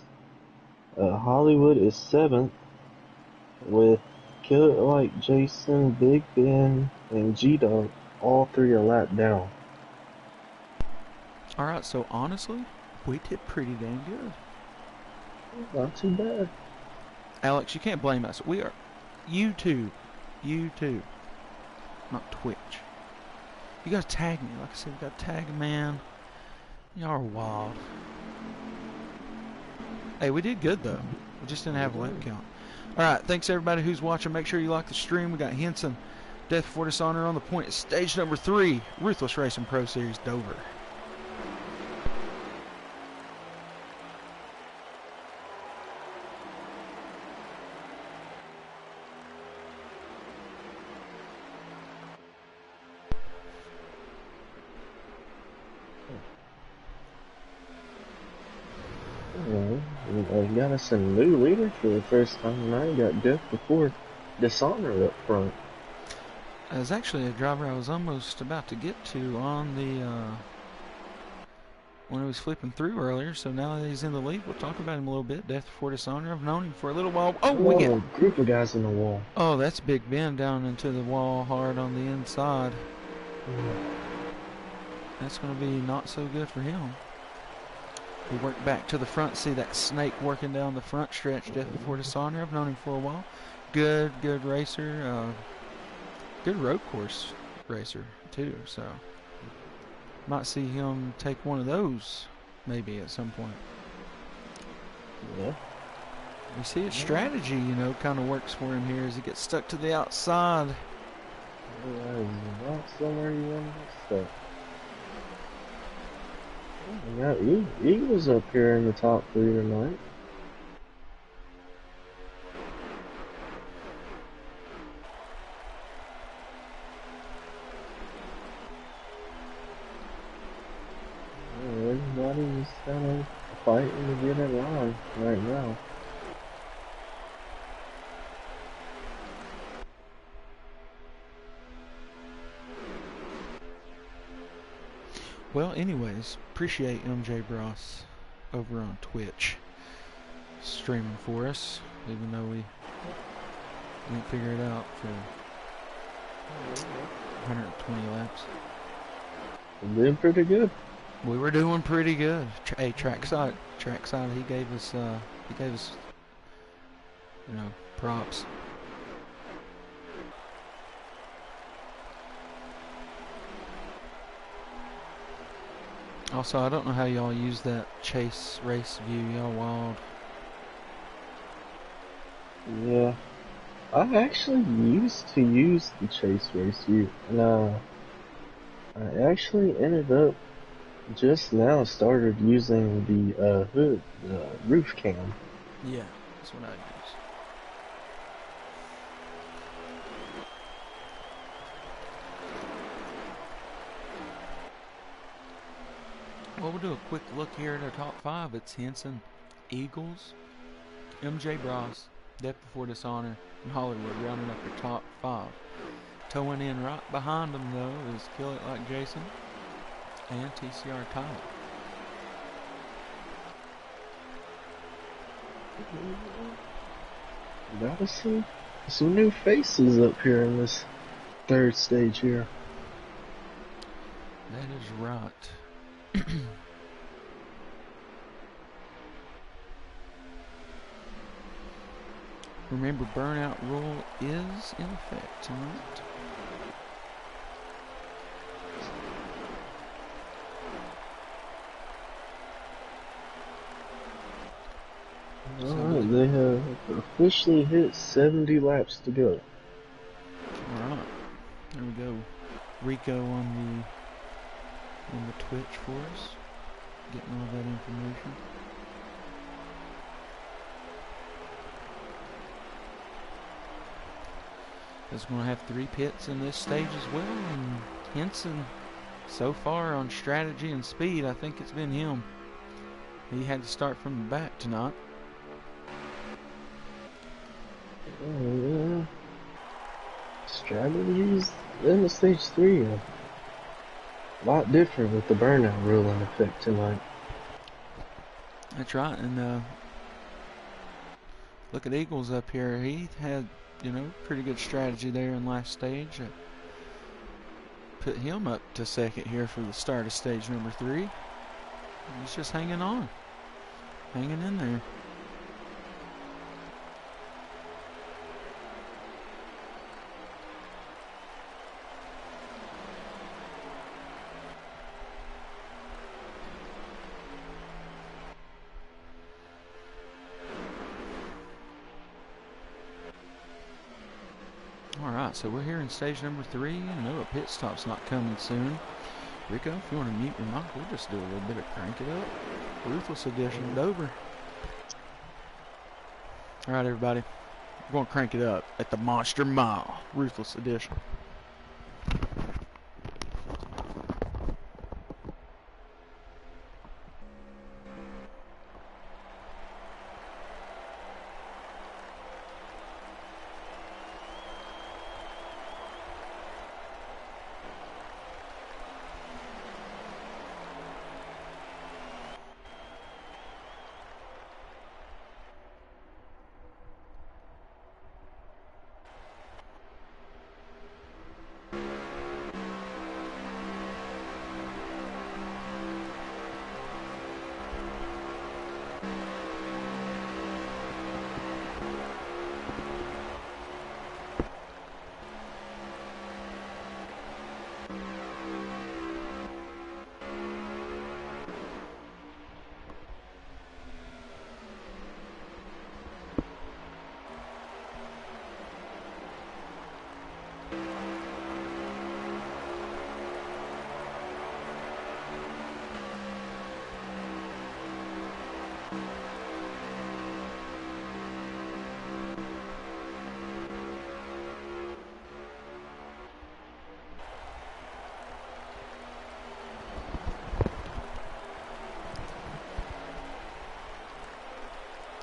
Hollywood is seventh. With Kill It Like Jason, Big Ben, and G-Dog all three a lap down. All right, so honestly, we did pretty damn good. Not too bad. Alex, you can't blame us. We are YouTube, not Twitch. You gotta tag me. Like I said, we gotta tag a man. Y'all are wild. Hey, we did good though. We just didn't have a lap count. Alright, thanks everybody who's watching. Make sure you like the stream. We got Henson, Death Before Dishonor on the point. Stage number 3, Ruthless Racing Pro Series Dover. We got us a new leader for the first time tonight. Got Death Before Dishonor up front. There's actually a driver I was almost about to get to on the when he was flipping through earlier, so now that he's in the lead, we'll talk about him a little bit. Death Before Dishonor. I've known him for a little while. Oh, we get a group of guys in the wall. Oh, that's Big Ben down into the wall hard on the inside. That's going to be not so good for him. We work back to the front. See that snake working down the front stretch. Death Before Dishonor. I've known him for a while. Good racer. Good road course racer too. So might see him take one of those maybe at some point. Yeah. We see his strategy, kind of works for him here as he gets stuck to the outside. Not somewhere you want to get stuck. Yeah, Eagles up here in the top 3 tonight. Everybody's kind of fighting to get in line right now. Well, anyways, appreciate MJ Bros over on Twitch streaming for us, even though we didn't figure it out for 120 laps. We did pretty good. We were doing pretty good. Hey, trackside, he gave us, props. Also, I don't know how y'all use that chase race view. Y'all wild. Yeah. I actually used to use the chase race view. And, I actually ended up just now started using the hood, roof cam. Yeah, that's what I use. Well, we'll do a quick look here at our top 5. It's Henson, Eagles, MJ Bros, Death Before Dishonor, and Hollywood rounding up your top 5. Towing in right behind them, though, is Kill It Like Jason and TCR Tyler. Got some new faces up here in this third stage here. That is right. Remember, burnout rule is in effect tonight. Alright, they have officially hit 70 laps to go. Alright, there we go. Rico on the Twitch for us, getting all that information. Is going to have 3 pits in this stage as well, and Henson, so far on strategy and speed, I think it's been him. He had to start from the back tonight. Oh, yeah. Strategies in the stage 3 are a lot different with the burnout rule in effect tonight. That's right, and look at Eagles up here. He had, pretty good strategy there in last stage. Put him up to second here for the start of stage number 3. He's just hanging on, hanging in there. Alright, so we're here in stage number 3. I know a pit stop's not coming soon. Rico, if you want to mute your mic, we'll just do a little bit of crank it up. Ruthless edition Dover. Alright, everybody. We're going to crank it up at the Monster Mile. Ruthless edition.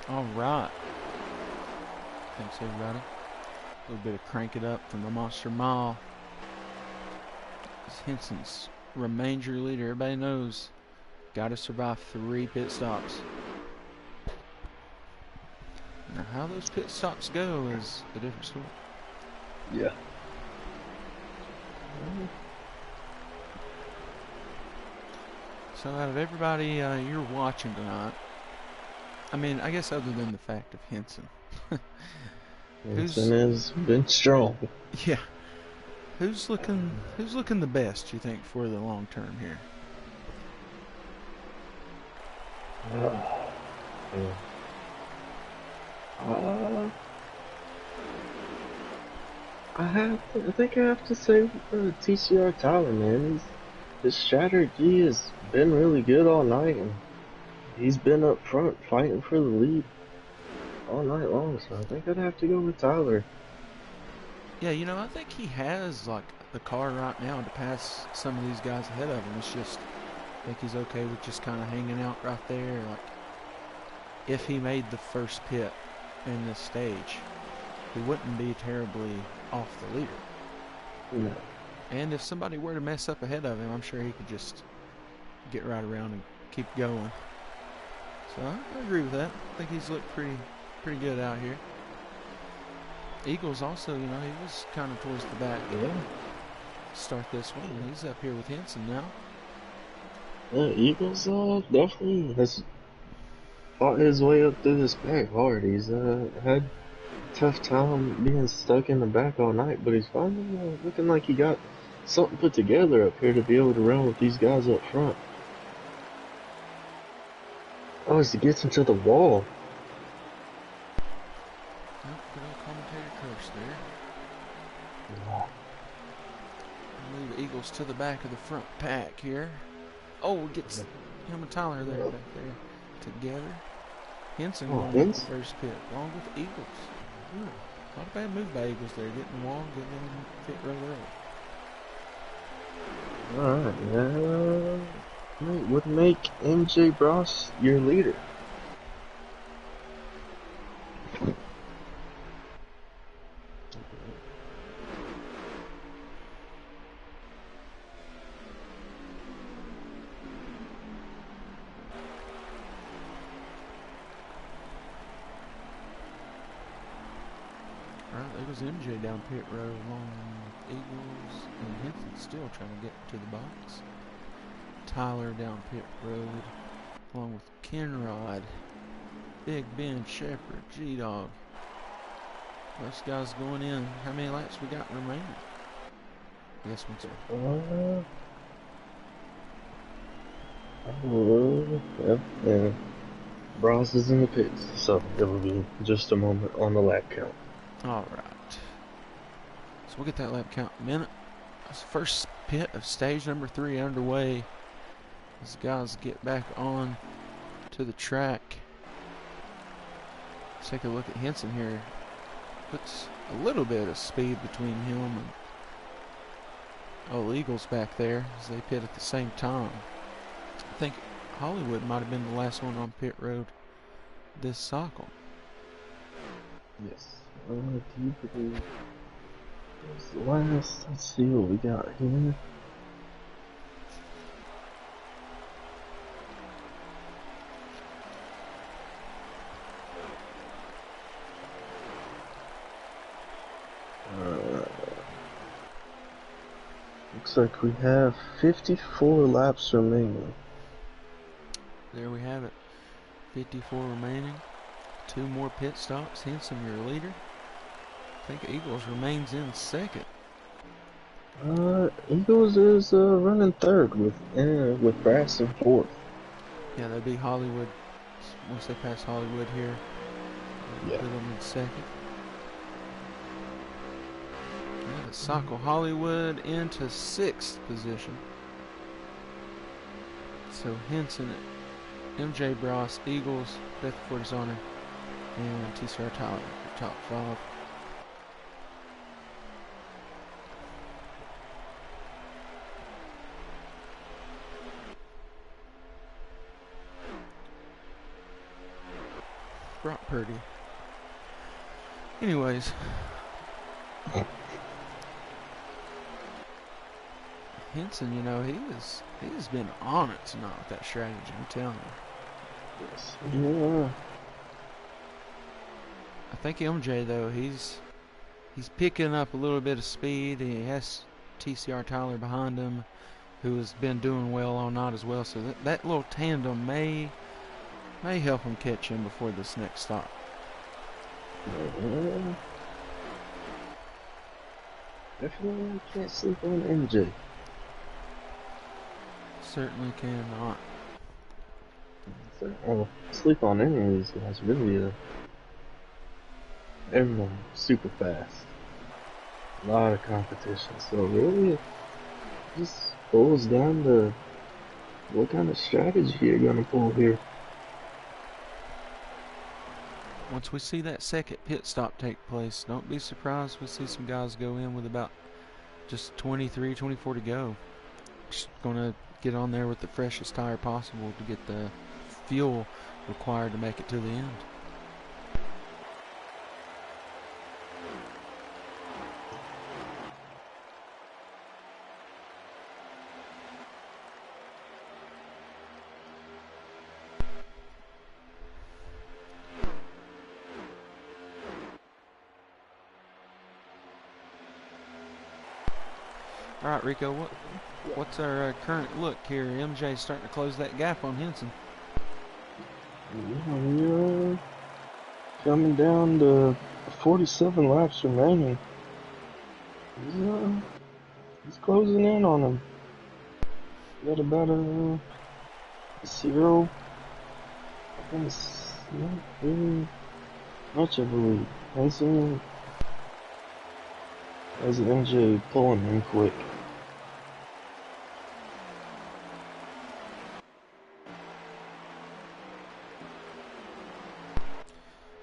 Alright. Thanks, everybody. A little bit of crank it up from the Monster Mile. Henson's remains your leader. Everybody knows. Got to survive 3 pit stops. Now, how those pit stops go is a different story. Yeah. So, out of everybody you're watching tonight, I mean, I guess other than the fact of Henson. Henson has been strong. Yeah. Who's looking the best, you think, for the long term here? I think I have to say TCR Tyler, man. His strategy has been really good all night, and he's been up front fighting for the lead all night long, so I think I'd have to go with Tyler. Yeah, I think he has, like, the car right now to pass some of these guys ahead of him. It's just, I think he's okay with just kind of hanging out right there. Like, if he made the first pit in this stage, he wouldn't be terribly off the leader. No. And if somebody were to mess up ahead of him, I'm sure he could just get right around and keep going. So I agree with that. I think he's looked pretty good out here. Eagles also, you know, he was kind of towards the back. Yeah. Start this one, and he's up here with Henson now. Yeah, Eagles definitely has fought his way up through this pack hard. He's had a tough time being stuck in the back all night, but he's finally looking like he got something put together up here to be able to run with these guys up front. Oh, as he gets into the wall. Oh, good old commentator curse there. Move Eagles to the back of the front pack here. Oh, gets him and Tyler there back there together. Henson going with the first pit, along with Eagles. Not a bad move by Eagles there, getting the wall, getting them pit row early. Alright, would make MJ Bros your leader. Alright, there goes MJ down pit row along with Eagles, and Henson still trying to get to the box. Tyler down pit road along with Kenrod, Big Ben, Shepherd, G-Dog. Those guys going in. How many laps we got remaining? Yes, one, sir. Yeah. Bros is in the pits, so it will be just a moment on the lap count. Alright. So we'll get that lap count in a minute. That's the first pit of stage number 3 underway. As guys get back on to the track. Let's take a look at Henson here. Puts a little bit of speed between him and Eagles back there as they pit at the same time. I think Hollywood might have been the last one on pit road this cycle. Yes. Do you believe was the last? Let's see what we got here. Looks like we have 54 laps remaining. There we have it. 54 remaining. 2 more pit stops. Henson, your leader. I think Eagles remains in second. Eagles is running third with Brass in fourth. Yeah, that'd be Hollywood. Once they pass Hollywood here, put them in second. Yeah, the cycle Hollywood into 6th position. So Henson, MJ Bros, Eagles, Beth Fortizona, and TCR Tyler, top 5. Brock Purdy. Anyways, Henson, you know, he's been on it tonight with that strategy, I'm telling you. Yes. Yeah. I think MJ though, he's picking up a little bit of speed. He has TCR Tyler behind him, who has been doing well all night as well. So that little tandem may help him catch him before this next stop. Yeah. Definitely can't sleep on MJ. Certainly cannot. Well, sleep on any of these guys, really. Everyone super fast. A lot of competition. So really, it just boils down to what kind of strategy you're gonna pull here. Once we see that second pit stop take place, don't be surprised we see some guys go in with about just 23, 24 to go. Just gonna get on there with the freshest tire possible to get the fuel required to make it to the end. All right, Rico, what's our current look here? MJ's starting to close that gap on Henson. Yeah, coming down to 47 laps remaining. He's closing in on him. Got about a 0. It's not very much of a lead. Henson has MJ pulling him quick.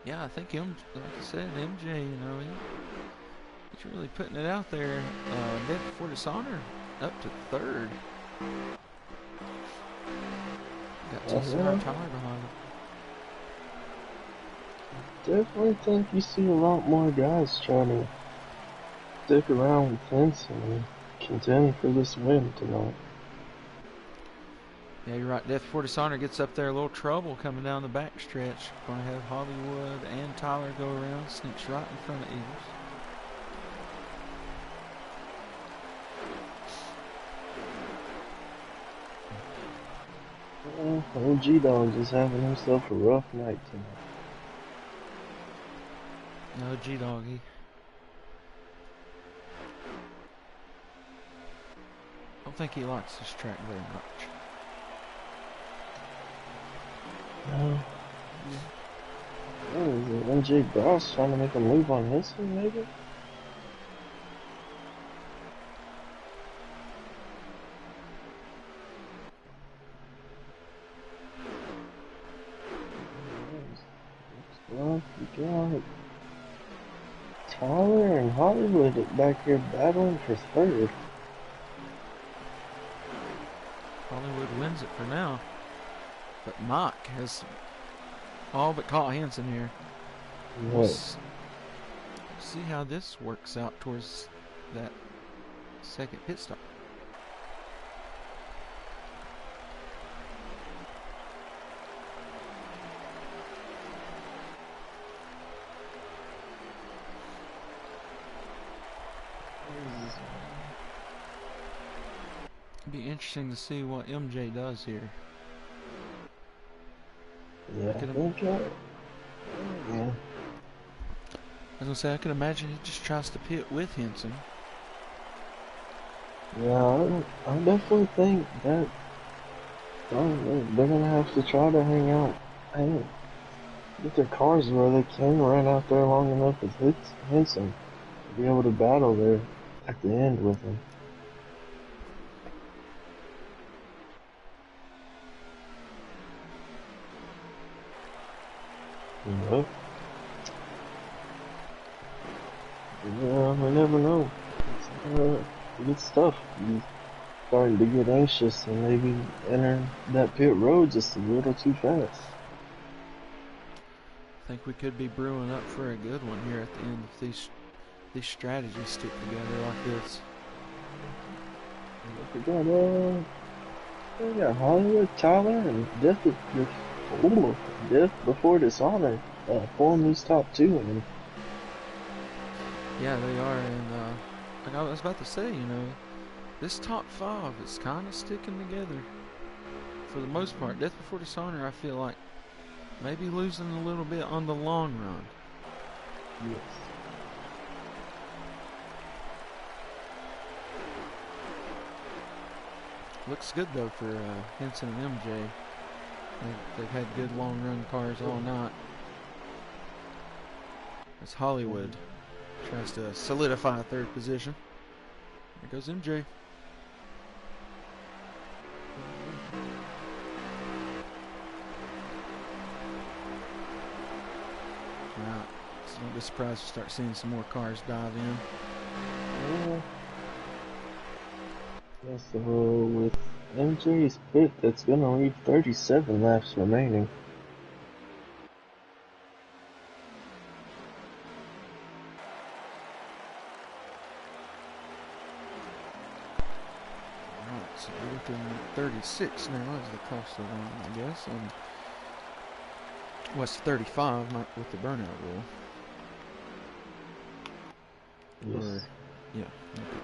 Yeah, I think like I said, MJ, he's really putting it out there. Death before dishonor up to third. Got TCR Tyler behind him. Definitely think you see a lot more guys trying to stick around with Henson and contend for this win tonight. Yeah, you're right. Death before dishonor gets up there, a little trouble coming down the backstretch. Going to have Hollywood and Tyler go around, sneaks right in front of Eagles. Old G-Dog is having himself a rough night tonight. No, G-Doggy. I don't think he likes this track very much. No. What is it? MJ Grouse trying to make a move on Henson, maybe? Well, you got Tyler and Hollywood back here battling for third. Hollywood wins it for now. But Mike has all but caught Henson here. We'll see how this works out towards that second pit stop. It'd be interesting to see what MJ does here. Yeah, I think yeah. I was gonna say, I could imagine he just tries to pit with Henson. Yeah, I definitely think that they're gonna have to try to hang out, get their cars where they can run out there long enough with Henson to be able to battle there at the end with him. Yep. Yeah, we never know. It's good stuff. You're starting to get anxious and maybe enter that pit road just a little too fast. I think we could be brewing up for a good one here at the end if these strategies stick together like this. We got Hollywood, Tyler, and Death Before Dishonor form these top two. Yeah, they are, and like I was about to say, this top five is kind of sticking together for the most part. Death Before Dishonor, I feel like maybe losing a little bit on the long run. Yes. Looks good though for Henson and MJ. They've had good long run cars all night. As Hollywood tries to solidify a third position. There goes MJ. Right. So don't be surprised to start seeing some more cars dive in. Yeah, so with MJ's pit, that's gonna leave 37 laps remaining. Alright, so we're looking at 36 now as the cost of one, I guess. And what's 35 with the burnout rule? Yes. Or, yeah. Okay.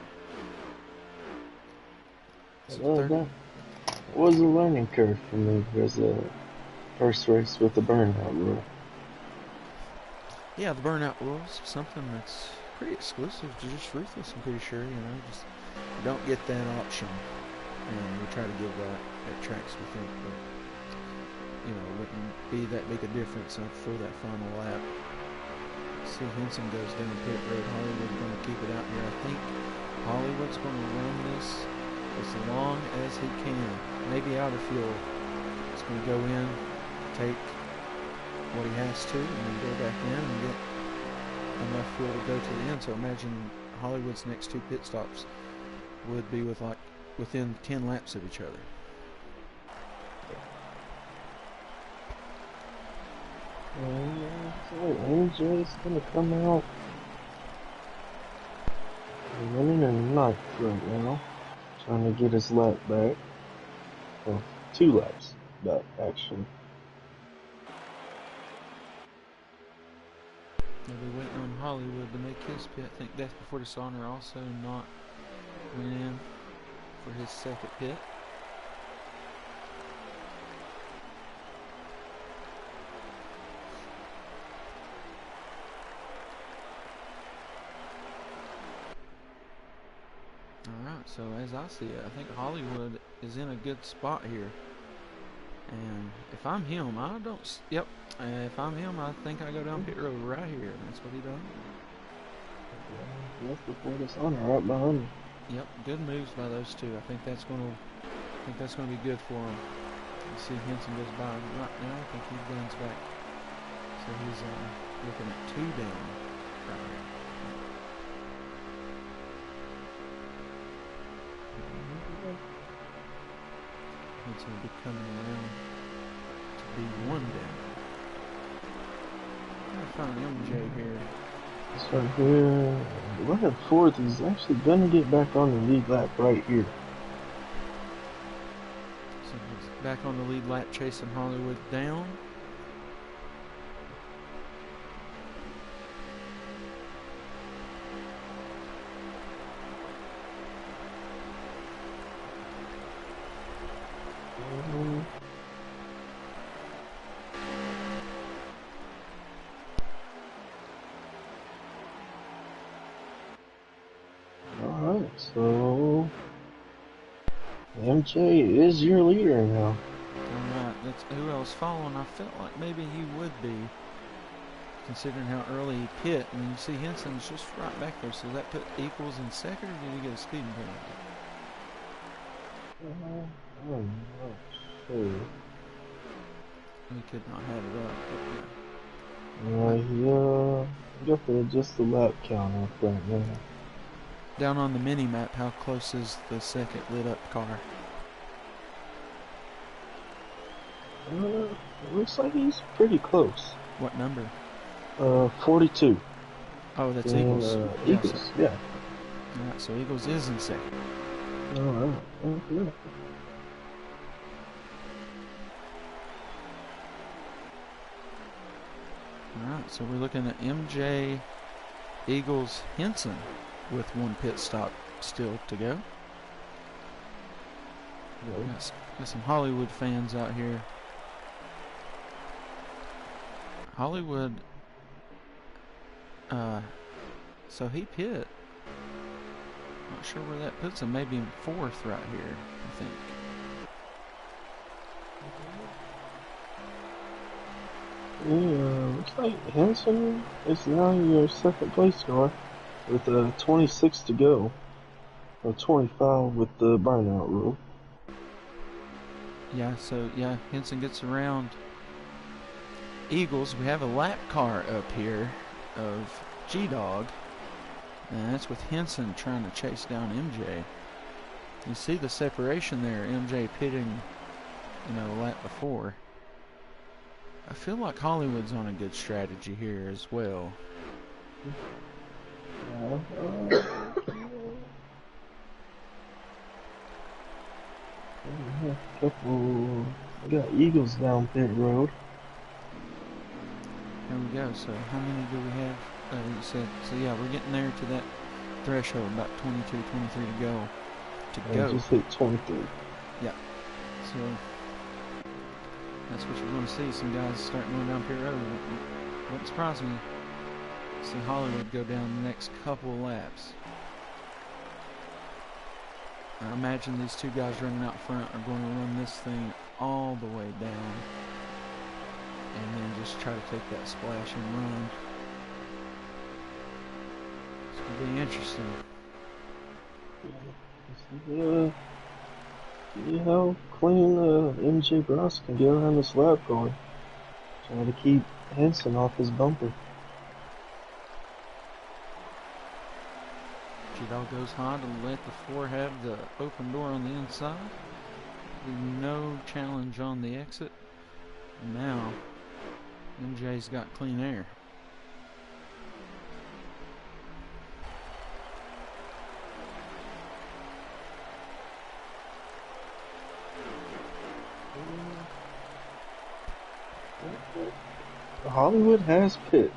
So That was a learning curve for me. There's a first race with the burnout rule. yeah, the burnout rules, something that's pretty exclusive to just Ruthless, I'm pretty sure, just you don't get that option. And we try to give that at tracks, we think, but, it wouldn't be that big a difference for that final lap. See, Henson goes down pit road. Hollywood's going to keep it out here. I think Hollywood's going to run this as long as he can. Maybe out of fuel. He's going to go in, take what he has to, and then go back in and get enough fuel to go to the end. So imagine Hollywood's next two pit stops would be within 10 laps of each other. So MJ's gonna come out running in ninth right now, trying to get his lap back. Well, 2 laps back actually. They'll be waiting on Hollywood to make his pit. I think Death Before Dishonor also not went in for his second pit. Alright, so as I see it, I think Hollywood is in a good spot here. And if I'm him, if I'm him, I think I go down pit road right here. That's what he done. Death Before Dishonor right behind him. Yep, good moves by those two. I think that's gonna be good for him. You see Henson goes by right now. I think he runs back. So he's looking at 2 down right here. Henson will be coming around to be 1 down. I'm gonna find MJ here. This right here, running fourth, he's actually gonna get back on the lead lap right here. So he's back on the lead lap, chasing Hollywood down. Alright, so MJ is your leader now. Alright, that's who I was following. I felt like maybe he would be, considering how early he pit. And you see Henson's just right back there. So that put Equals in second, or did he get a speeding penalty? I'm not sure. We could not have it up, but Yeah, you got to adjust the lap count up right now. down on the mini map, how close is the second lit up car? It looks like he's pretty close. What number? 42. Oh, that's Eagles. Eagles, yeah. Alright, so Eagles is in second. Alright, okay. Alright, so we're looking at MJ, Eagles, Henson with 1 pit stop still to go. Got some Hollywood fans out here. Hollywood, so he pit. Not sure where that puts him. Maybe in 4th right here, I think. Yeah, looks like Henson is now your second place car with 26 to go. Or 25 with the burnout rule. Yeah, so yeah, Henson gets around Eagles. We have a lap car up here of G-Dog. And that's with Henson trying to chase down MJ. You see the separation there, MJ pitting, a lap before. I feel like Hollywood's on a good strategy here as well. We got Eagles down pit road. There we go. So how many do we have? You said, so yeah, we're getting there to that threshold, about 22, 23 to go. to I go. just hit 23. Yeah. So that's what you're going to see. Some guys starting going down pit road. Wouldn't surprise me. See Hollywood go down the next couple of laps. I imagine these two guys running out front are going to run this thing all the way down and then just try to take that splash and run. It's going to be interesting. See how clean MJ Ross can get around this lap going. Trying to keep Henson off his bumper. G-Dog goes high to let the four have the open door on the inside. No challenge on the exit. Now, MJ's got clean air. Hollywood has pit.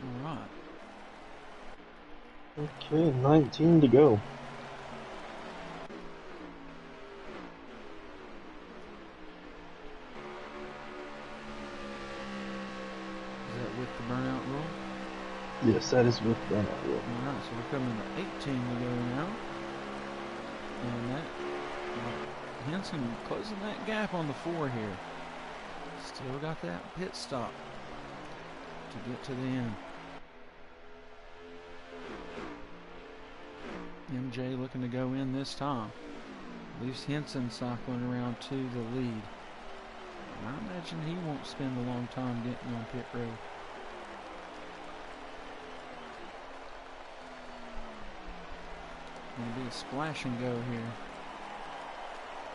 All right. Okay, 19 to go. Is that with the burnout rule? Yes, that is with burnout rule. Alright, so we're coming to 18 to go now. And that, Henson closing that gap on the 4 here. Still got that pit stop to get to the end. MJ looking to go in this time. Leaves Henson cycling around to the lead. I imagine he won't spend a long time getting on pit road. Gonna be a splash and go here.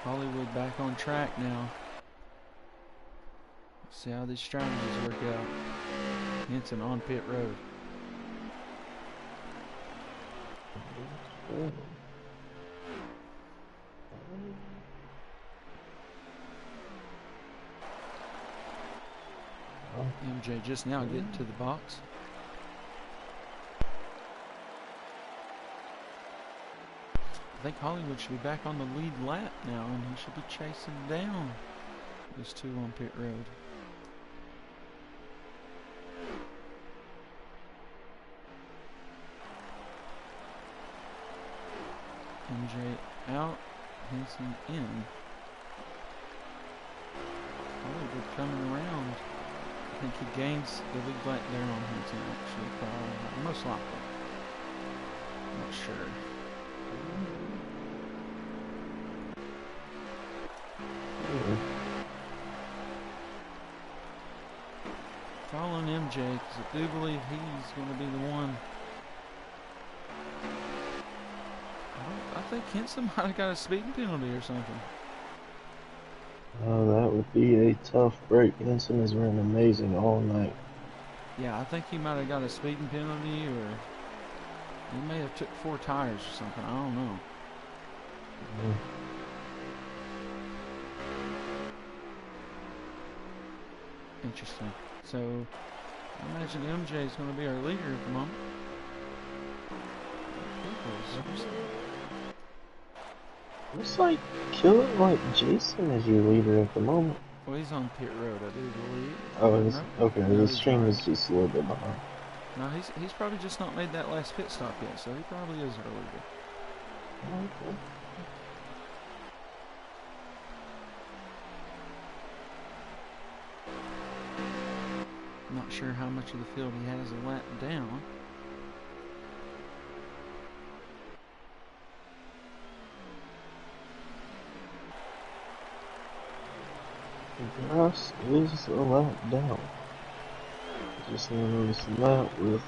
Hollywood back on track now. Let's see how these strategies work out. Henson on pit road. MJ just now getting to the box. I think Hollywood should be back on the lead lap now, and he should be chasing down those two on pit road. MJ out, Henson in. Hollywood coming around. I think he gains the lead back there on Henson, actually, probably. Most likely. Not sure. Following MJ, because I do believe he's going to be the one. I think Henson might have got a speeding penalty or something. Oh, that would be a tough break. Henson has ran amazing all night. Yeah, I think he might have got a speeding penalty, or he may have took 4 tires or something. I don't know. Interesting. So, I imagine MJ is going to be our leader at the moment. Looks like Kill It Like Jason is your leader at the moment. Well, he's on pit road, I do believe. Oh, it is? No? Okay, No, the he's stream not. is just a little bit behind. No, he's probably just not made that last pit stop yet, so he probably is our leader. Okay. Not sure how much of the field he has a lap down. Grass is a lap down. Just noticing that with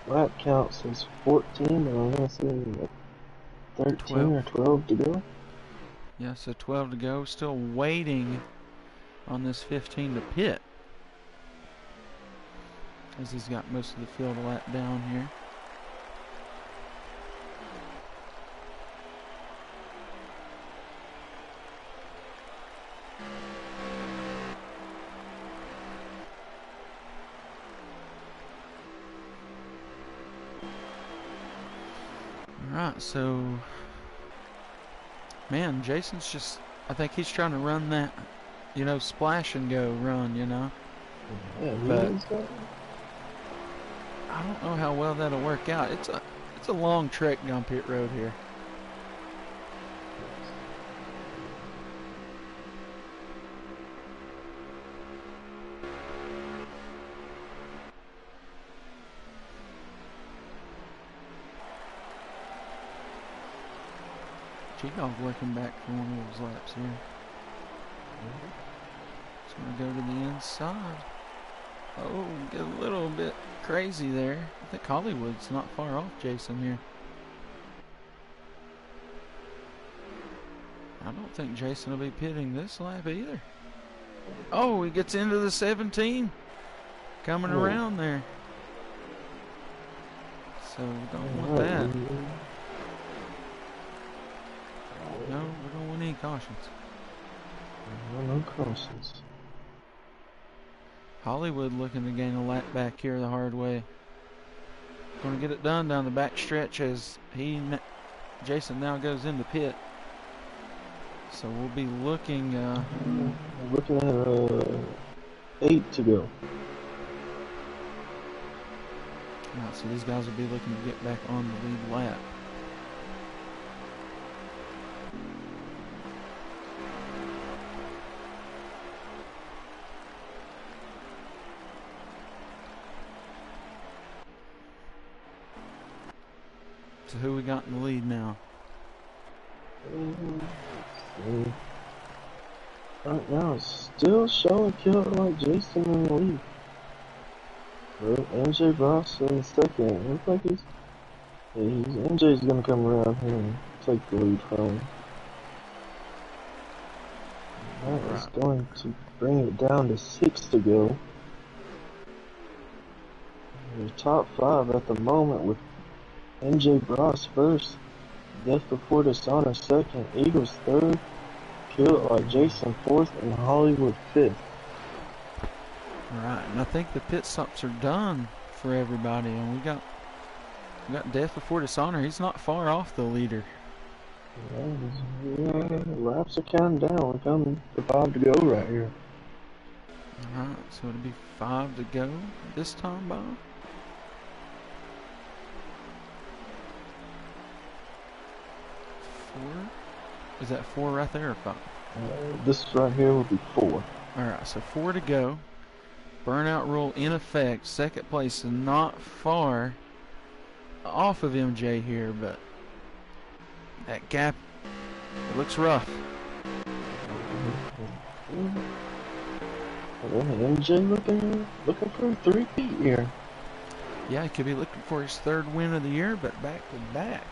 lap count says 14, and I'm gonna say 13 12. or 12 to go. Yeah, so 12 to go. Still waiting on this 15 to pit. as he's got most of the field lap down here. Alright, so man, Jason's just, I think he's trying to run that, splash and go run, Yeah, but I don't know how well that'll work out. It's a long trek down pit road here. G-Dog working back for one of those laps here. It's going to go to the inside. Oh, get a little bit crazy there. I think Hollywood's not far off Jason here. I don't think Jason will be pitting this lap either. Oh, he gets into the 17. Coming around there. So we don't want that. No, we don't want any cautions. No cautions. Hollywood looking to gain a lap back here the hard way. Going to get it done down the back stretch as Jason now goes into pit. So we'll be looking at 8 to go. Right, so these guys will be looking to get back on the lead lap. So who we got in the lead now? Right now, it's still showing Killer like Jason in the lead. MJ Ross in second. Looks like MJ's gonna come around here and take the lead from him. That is going to bring it down to 6 to go. The top 5 at the moment with MJ Ross first, Death Before Dishonor second, Eagles third, Kill It Like Jason fourth, and Hollywood fifth. Alright, and I think the pit stops are done for everybody, and we got Death Before Dishonor. He's not far off the leader. Yeah, laps are counting down. We're coming to 5 to go right here. Alright, so it'll be 5 to go this time, Bob. Is that 4 right there or 5? This right here will be 4. Alright, so 4 to go. Burnout rule in effect. Second place is not far off of MJ here, but that gap, it looks rough. MJ looking for a 3-peat here. Yeah, he could be looking for his 3rd win of the year, but back to back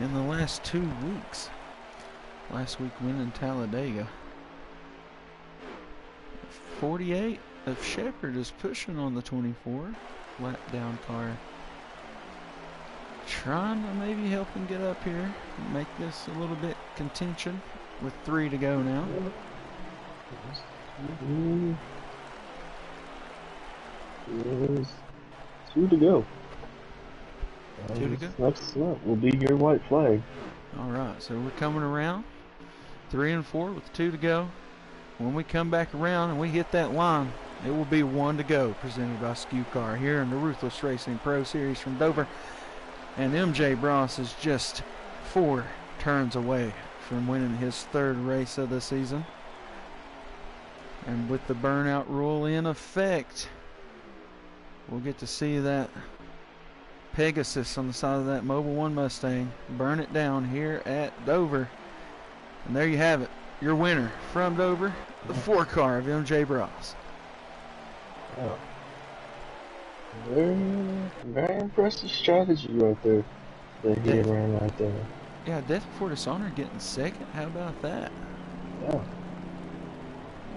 in the last 2 weeks. Last week win in Talladega. 48 of Shepard is pushing on the 24 lap down car. Trying to maybe help him get up here and make this a little bit contention with 3 to go now. There's 2 to go. 2 to go? Next up will be your white flag. Alright, so we're coming around. 3 and 4 with 2 to go. When we come back around and we hit that line, it will be 1 to go, presented by Skew Car here in the Ruthless Racing Pro Series from Dover. And MJ Bross is just 4 turns away from winning his 3rd race of the season. And with the burnout rule in effect, we'll get to see that Pegasus on the side of that Mobil 1 Mustang burn it down here at Dover. And there you have it, your winner from Dover, the 4 car of MJ Bross. Yeah. Very impressive strategy right there that he ran right there. Yeah, Death Before Dishonor getting 2nd. How about that? Yeah.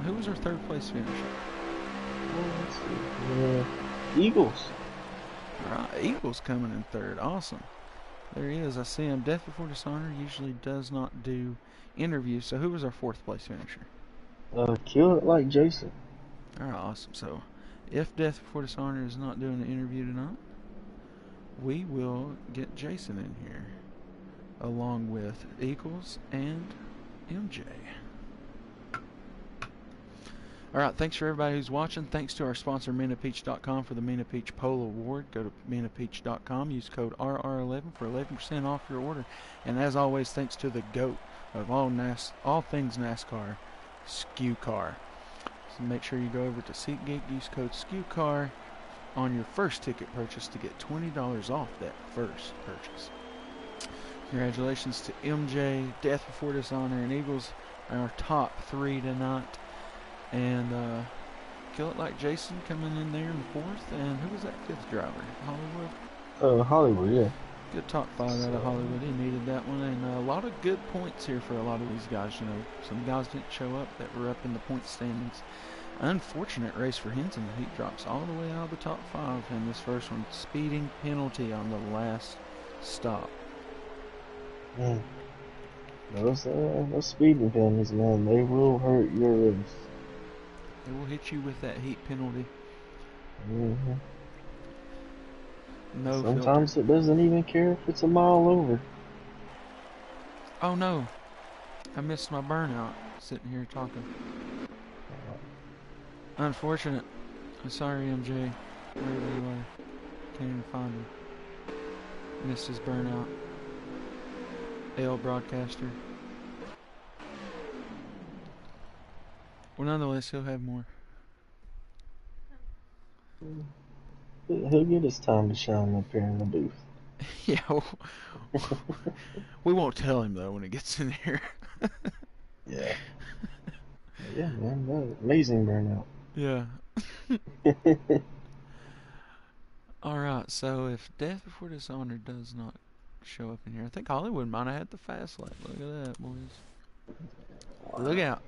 Who was our 3rd place finisher? Well, let's see. Eagles. All right, Eagles coming in third. Awesome. There he is. I see him. Death Before Dishonor usually does not do interviews. So who was our fourth place finisher? Kill It Like Jason. All right, awesome. So if Death Before Dishonor is not doing an interview tonight, we will get Jason in here along with Eagles and MJ. Alright, thanks for everybody who's watching. Thanks to our sponsor, MinaPeach.com, for the Mina Peach Pole Award. Go to MinaPeach.com, use code RR11 for 11% off your order. And as always, thanks to the GOAT of all things NASCAR, SKUCAR. So make sure you go over to SeatGeek, use code SKUCAR on your first ticket purchase to get $20 off that first purchase. Congratulations to MJ, Death Before Dishonor, and Eagles, our top three tonight. And Kill It Like Jason coming in there in the fourth. And who was that fifth driver? Hollywood? Hollywood, yeah. Good top five out of Hollywood. He needed that one. And a lot of good points here for a lot of these guys. You know, some guys didn't show up that were up in the point standings. Unfortunate race for Henson. He drops all the way out of the top five in this first one. Speeding penalty on the last stop. Those speeding penalties, man, they will hurt your race. They will hit you with that heat penalty. Mm-hmm. No Sometimes filter. it doesn't even care if it's a mile over. Oh no, I missed my burnout sitting here talking. Unfortunate. I'm sorry, MJ. Wherever you are. Can't even find him. Missed his burnout. AL broadcaster. Well, nonetheless, he'll have more. He'll get his time to shine up here in the booth. Yeah, we won't tell him though when it gets in here. Yeah. Yeah, man, amazing burnout. Yeah. Alright, so if Death Before Dishonor does not show up in here, I think Hollywood might have had the fast lap. Look at that, boys. Wow. Look out.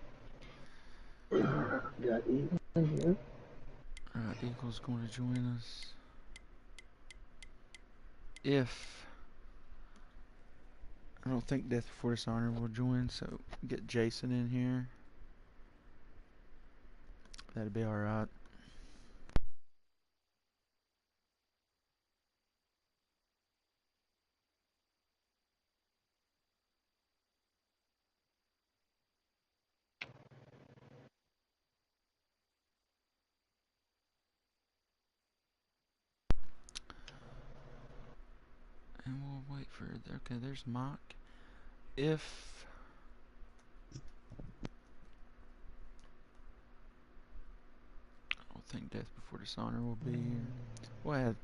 Got Eagles in here. Alright, Eagles going to join us. If I don't think Death Before Dishonor will join, so get Jason in here. That'd be alright. And we'll wait for... Okay, there's Mike. If... I don't think Death Before Dishonor will be here. We'll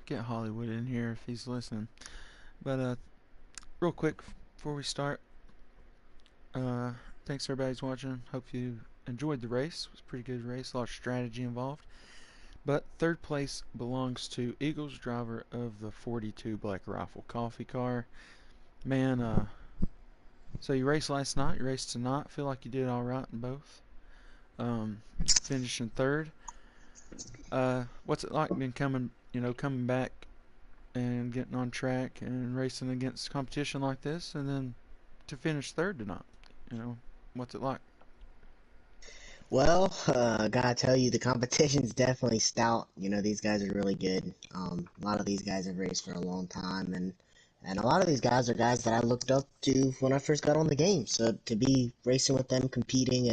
get Hollywood in here if he's listening. But, real quick before we start, thanks everybody who's watching. Hope you enjoyed the race. It was a pretty good race. A lot of strategy involved. But third place belongs to Eagles driver of the 42 Black Rifle coffee car. Man, so you raced last night, you raced tonight. Feel like you did all right in both. Finishing third. What's it like being coming back and getting on track and racing against competition like this, and then to finish third tonight? What's it like? Well, gotta tell you, the competition's definitely stout. These guys are really good. A lot of these guys have raced for a long time, and a lot of these guys are guys that I looked up to when I first got on the game. So to be racing with them, competing,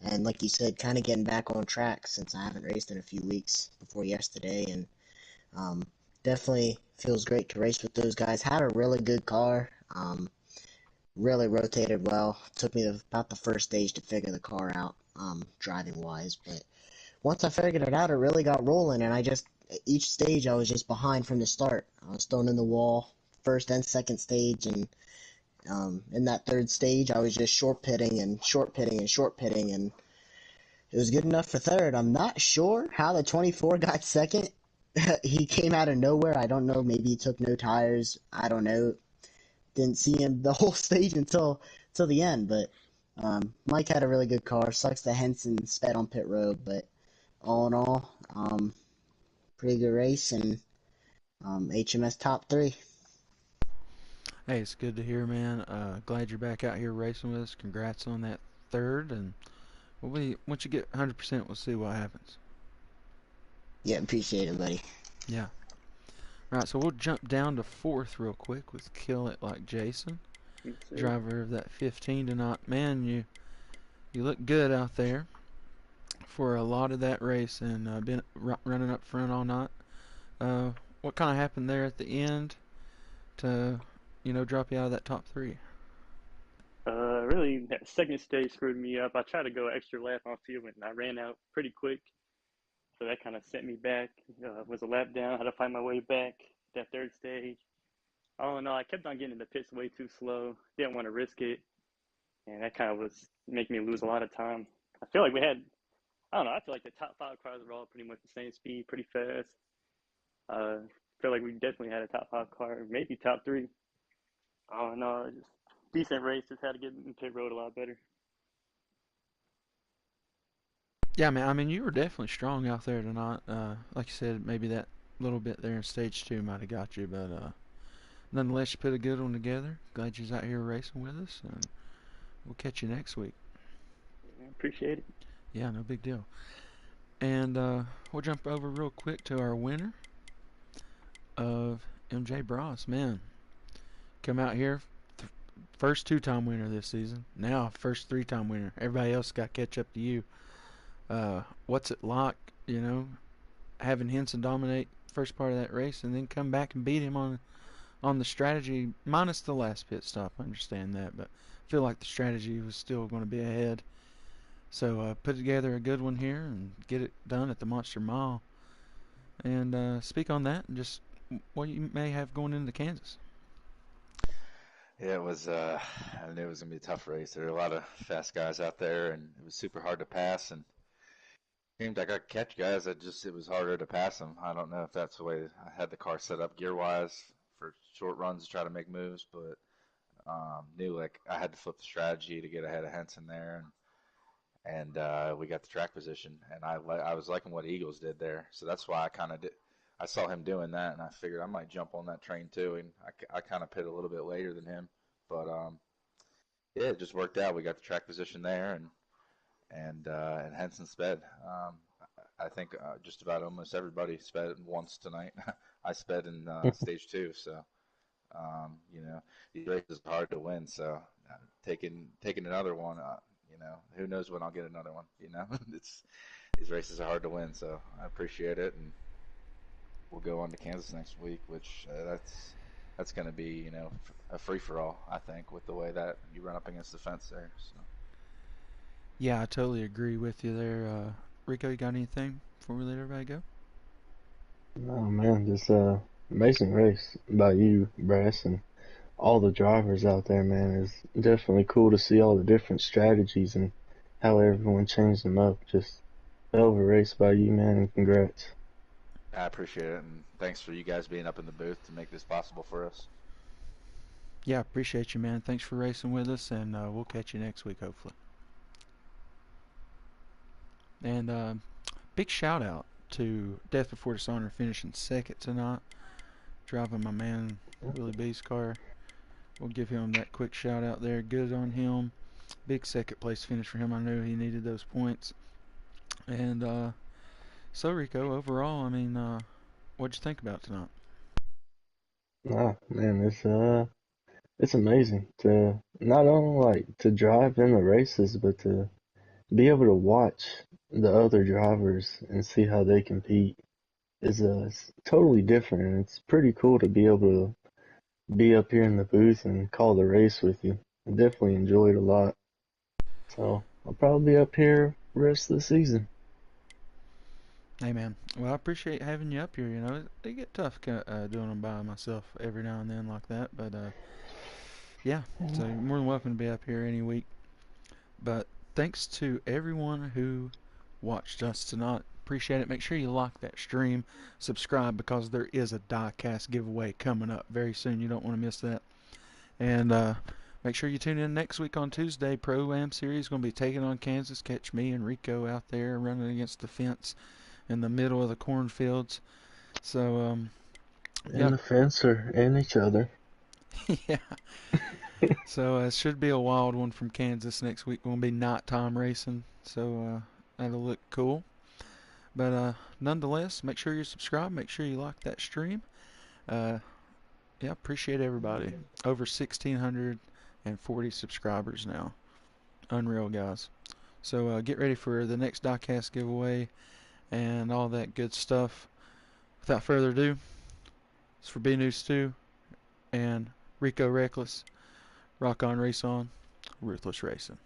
and like you said, kind of getting back on track since I haven't raced in a few weeks before yesterday, and definitely feels great to race with those guys. Had a really good car. Really rotated well. Took me about the first stage to figure the car out, driving wise, but once I figured it out, it really got rolling, and each stage I was just behind from the start. I was thrown in the wall first and second stage, and in that third stage I was just short pitting, and it was good enough for third. I'm not sure how the 24 got second. He came out of nowhere. I don't know, maybe he took no tires. I don't know. Didn't see him the whole stage until the end, but Mike had a really good car. Sucks that Henson sped on pit road, but all in all, pretty good race and HMS top three. Hey, it's good to hear, man. Glad you're back out here racing with us. Congrats on that third, and once you get 100%, we'll see what happens. Yeah, appreciate it, buddy. Yeah. All right, so we'll jump down to fourth real quick with Kill It Like Jason, Yes, sir. driver of that 15 tonight. Man, you look good out there for a lot of that race, and been running up front all night. Uh, what kind of happened there at the end to, drop you out of that top three? Really, that second stage screwed me up. I tried to go extra lap on field and I ran out pretty quick, so that kind of sent me back. Was a lap down, had to find my way back. That third stage. Oh no, I kept on getting in the pits way too slow. Didn't want to risk it, and that kind of was making me lose a lot of time. I feel like we had, I don't know, I feel like the top five cars were all pretty much the same speed, pretty fast. I feel like we definitely had a top five car, maybe top three. Oh no, just decent race. Just had to get in pit road a lot better. Yeah, man. I mean, you were definitely strong out there tonight. Like you said, maybe that little bit there in stage two might have got you, but nonetheless, you put a good one together. Glad you're out here racing with us, and we'll catch you next week. Yeah, appreciate it. Yeah, no big deal. And we'll jump over real quick to our winner of MJ Bros. Man, come out here, first two-time winner this season. Now first three-time winner. Everybody else got to catch up to you. What's it like, having Henson dominate first part of that race and then come back and beat him on the strategy minus the last pit stop? I understand that, but I feel like the strategy was still going to be ahead. So put together a good one here and get it done at the Monster Mile. And speak on that and just what you may have going into Kansas. Yeah, it was. I knew it was gonna be a tough race. There were a lot of fast guys out there, and it was super hard to pass. And it seemed like I could catch guys. It was harder to pass them. I don't know if that's the way I had the car set up gear wise for short runs to try to make moves, but knew like I had to flip the strategy to get ahead of Henson there, and we got the track position, and I was liking what Eagles did there, so that's why I kind of did. I saw him doing that, and I figured I might jump on that train too, and I kind of pit a little bit later than him, but yeah, it just worked out. We got the track position there, and Henson sped. I think just about almost everybody sped once tonight. I sped in stage two, so these races are hard to win. So taking another one, who knows when I'll get another one. It's these races are hard to win, so I appreciate it, and we'll go on to Kansas next week, which that's going to be a free for all. I think with the way that you run up against the fence there. So. Yeah, I totally agree with you there. Rico, you got anything before we let everybody go? Oh man, just amazing race by you, Brass, and all the drivers out there, man. It's definitely cool to see all the different strategies and how everyone changed them up. Just hell of a race by you, man, and congrats. I appreciate it, and thanks for you guys being up in the booth to make this possible for us. Yeah, appreciate you, man. Thanks for racing with us, and we'll catch you next week, hopefully. And big shout out to Death Before Dishonor finishing second tonight, driving my man Willie B's car. We'll give him that quick shout out there. Good on him. Big second place finish for him. I knew he needed those points. And so Rico, overall, I mean, what'd you think about tonight? Ah, man, it's amazing to not only like to drive in the races, but to be able to watch the other drivers and see how they compete is it's totally different. And it's pretty cool to be able to be up here in the booth and call the race with you. I definitely enjoyed it a lot. So I'll probably be up here rest of the season. Hey, man. Well, I appreciate having you up here. It get tough doing them by myself every now and then like that. But yeah, so you're more than welcome to be up here any week. But thanks to everyone who watched us tonight. Appreciate it. Make sure you like that stream, subscribe because there is a diecast giveaway coming up very soon. You don't want to miss that. And make sure you tune in next week on Tuesday. Pro-Am Series going to be taking on Kansas. Catch me and Rico out there running against the fence in the middle of the cornfields. So, And yeah. the fencer and each other. Yeah. So it should be a wild one from Kansas next week. Going to be nighttime racing. So that'll look cool. But nonetheless, make sure you're subscribed. Make sure you like that stream. Yeah, appreciate everybody. Over 1,640 subscribers now. Unreal, guys. So get ready for the next diecast giveaway and all that good stuff. Without further ado, it's for B News 2 and Rico Reckless. Rock on, race on, Ruthless Racing.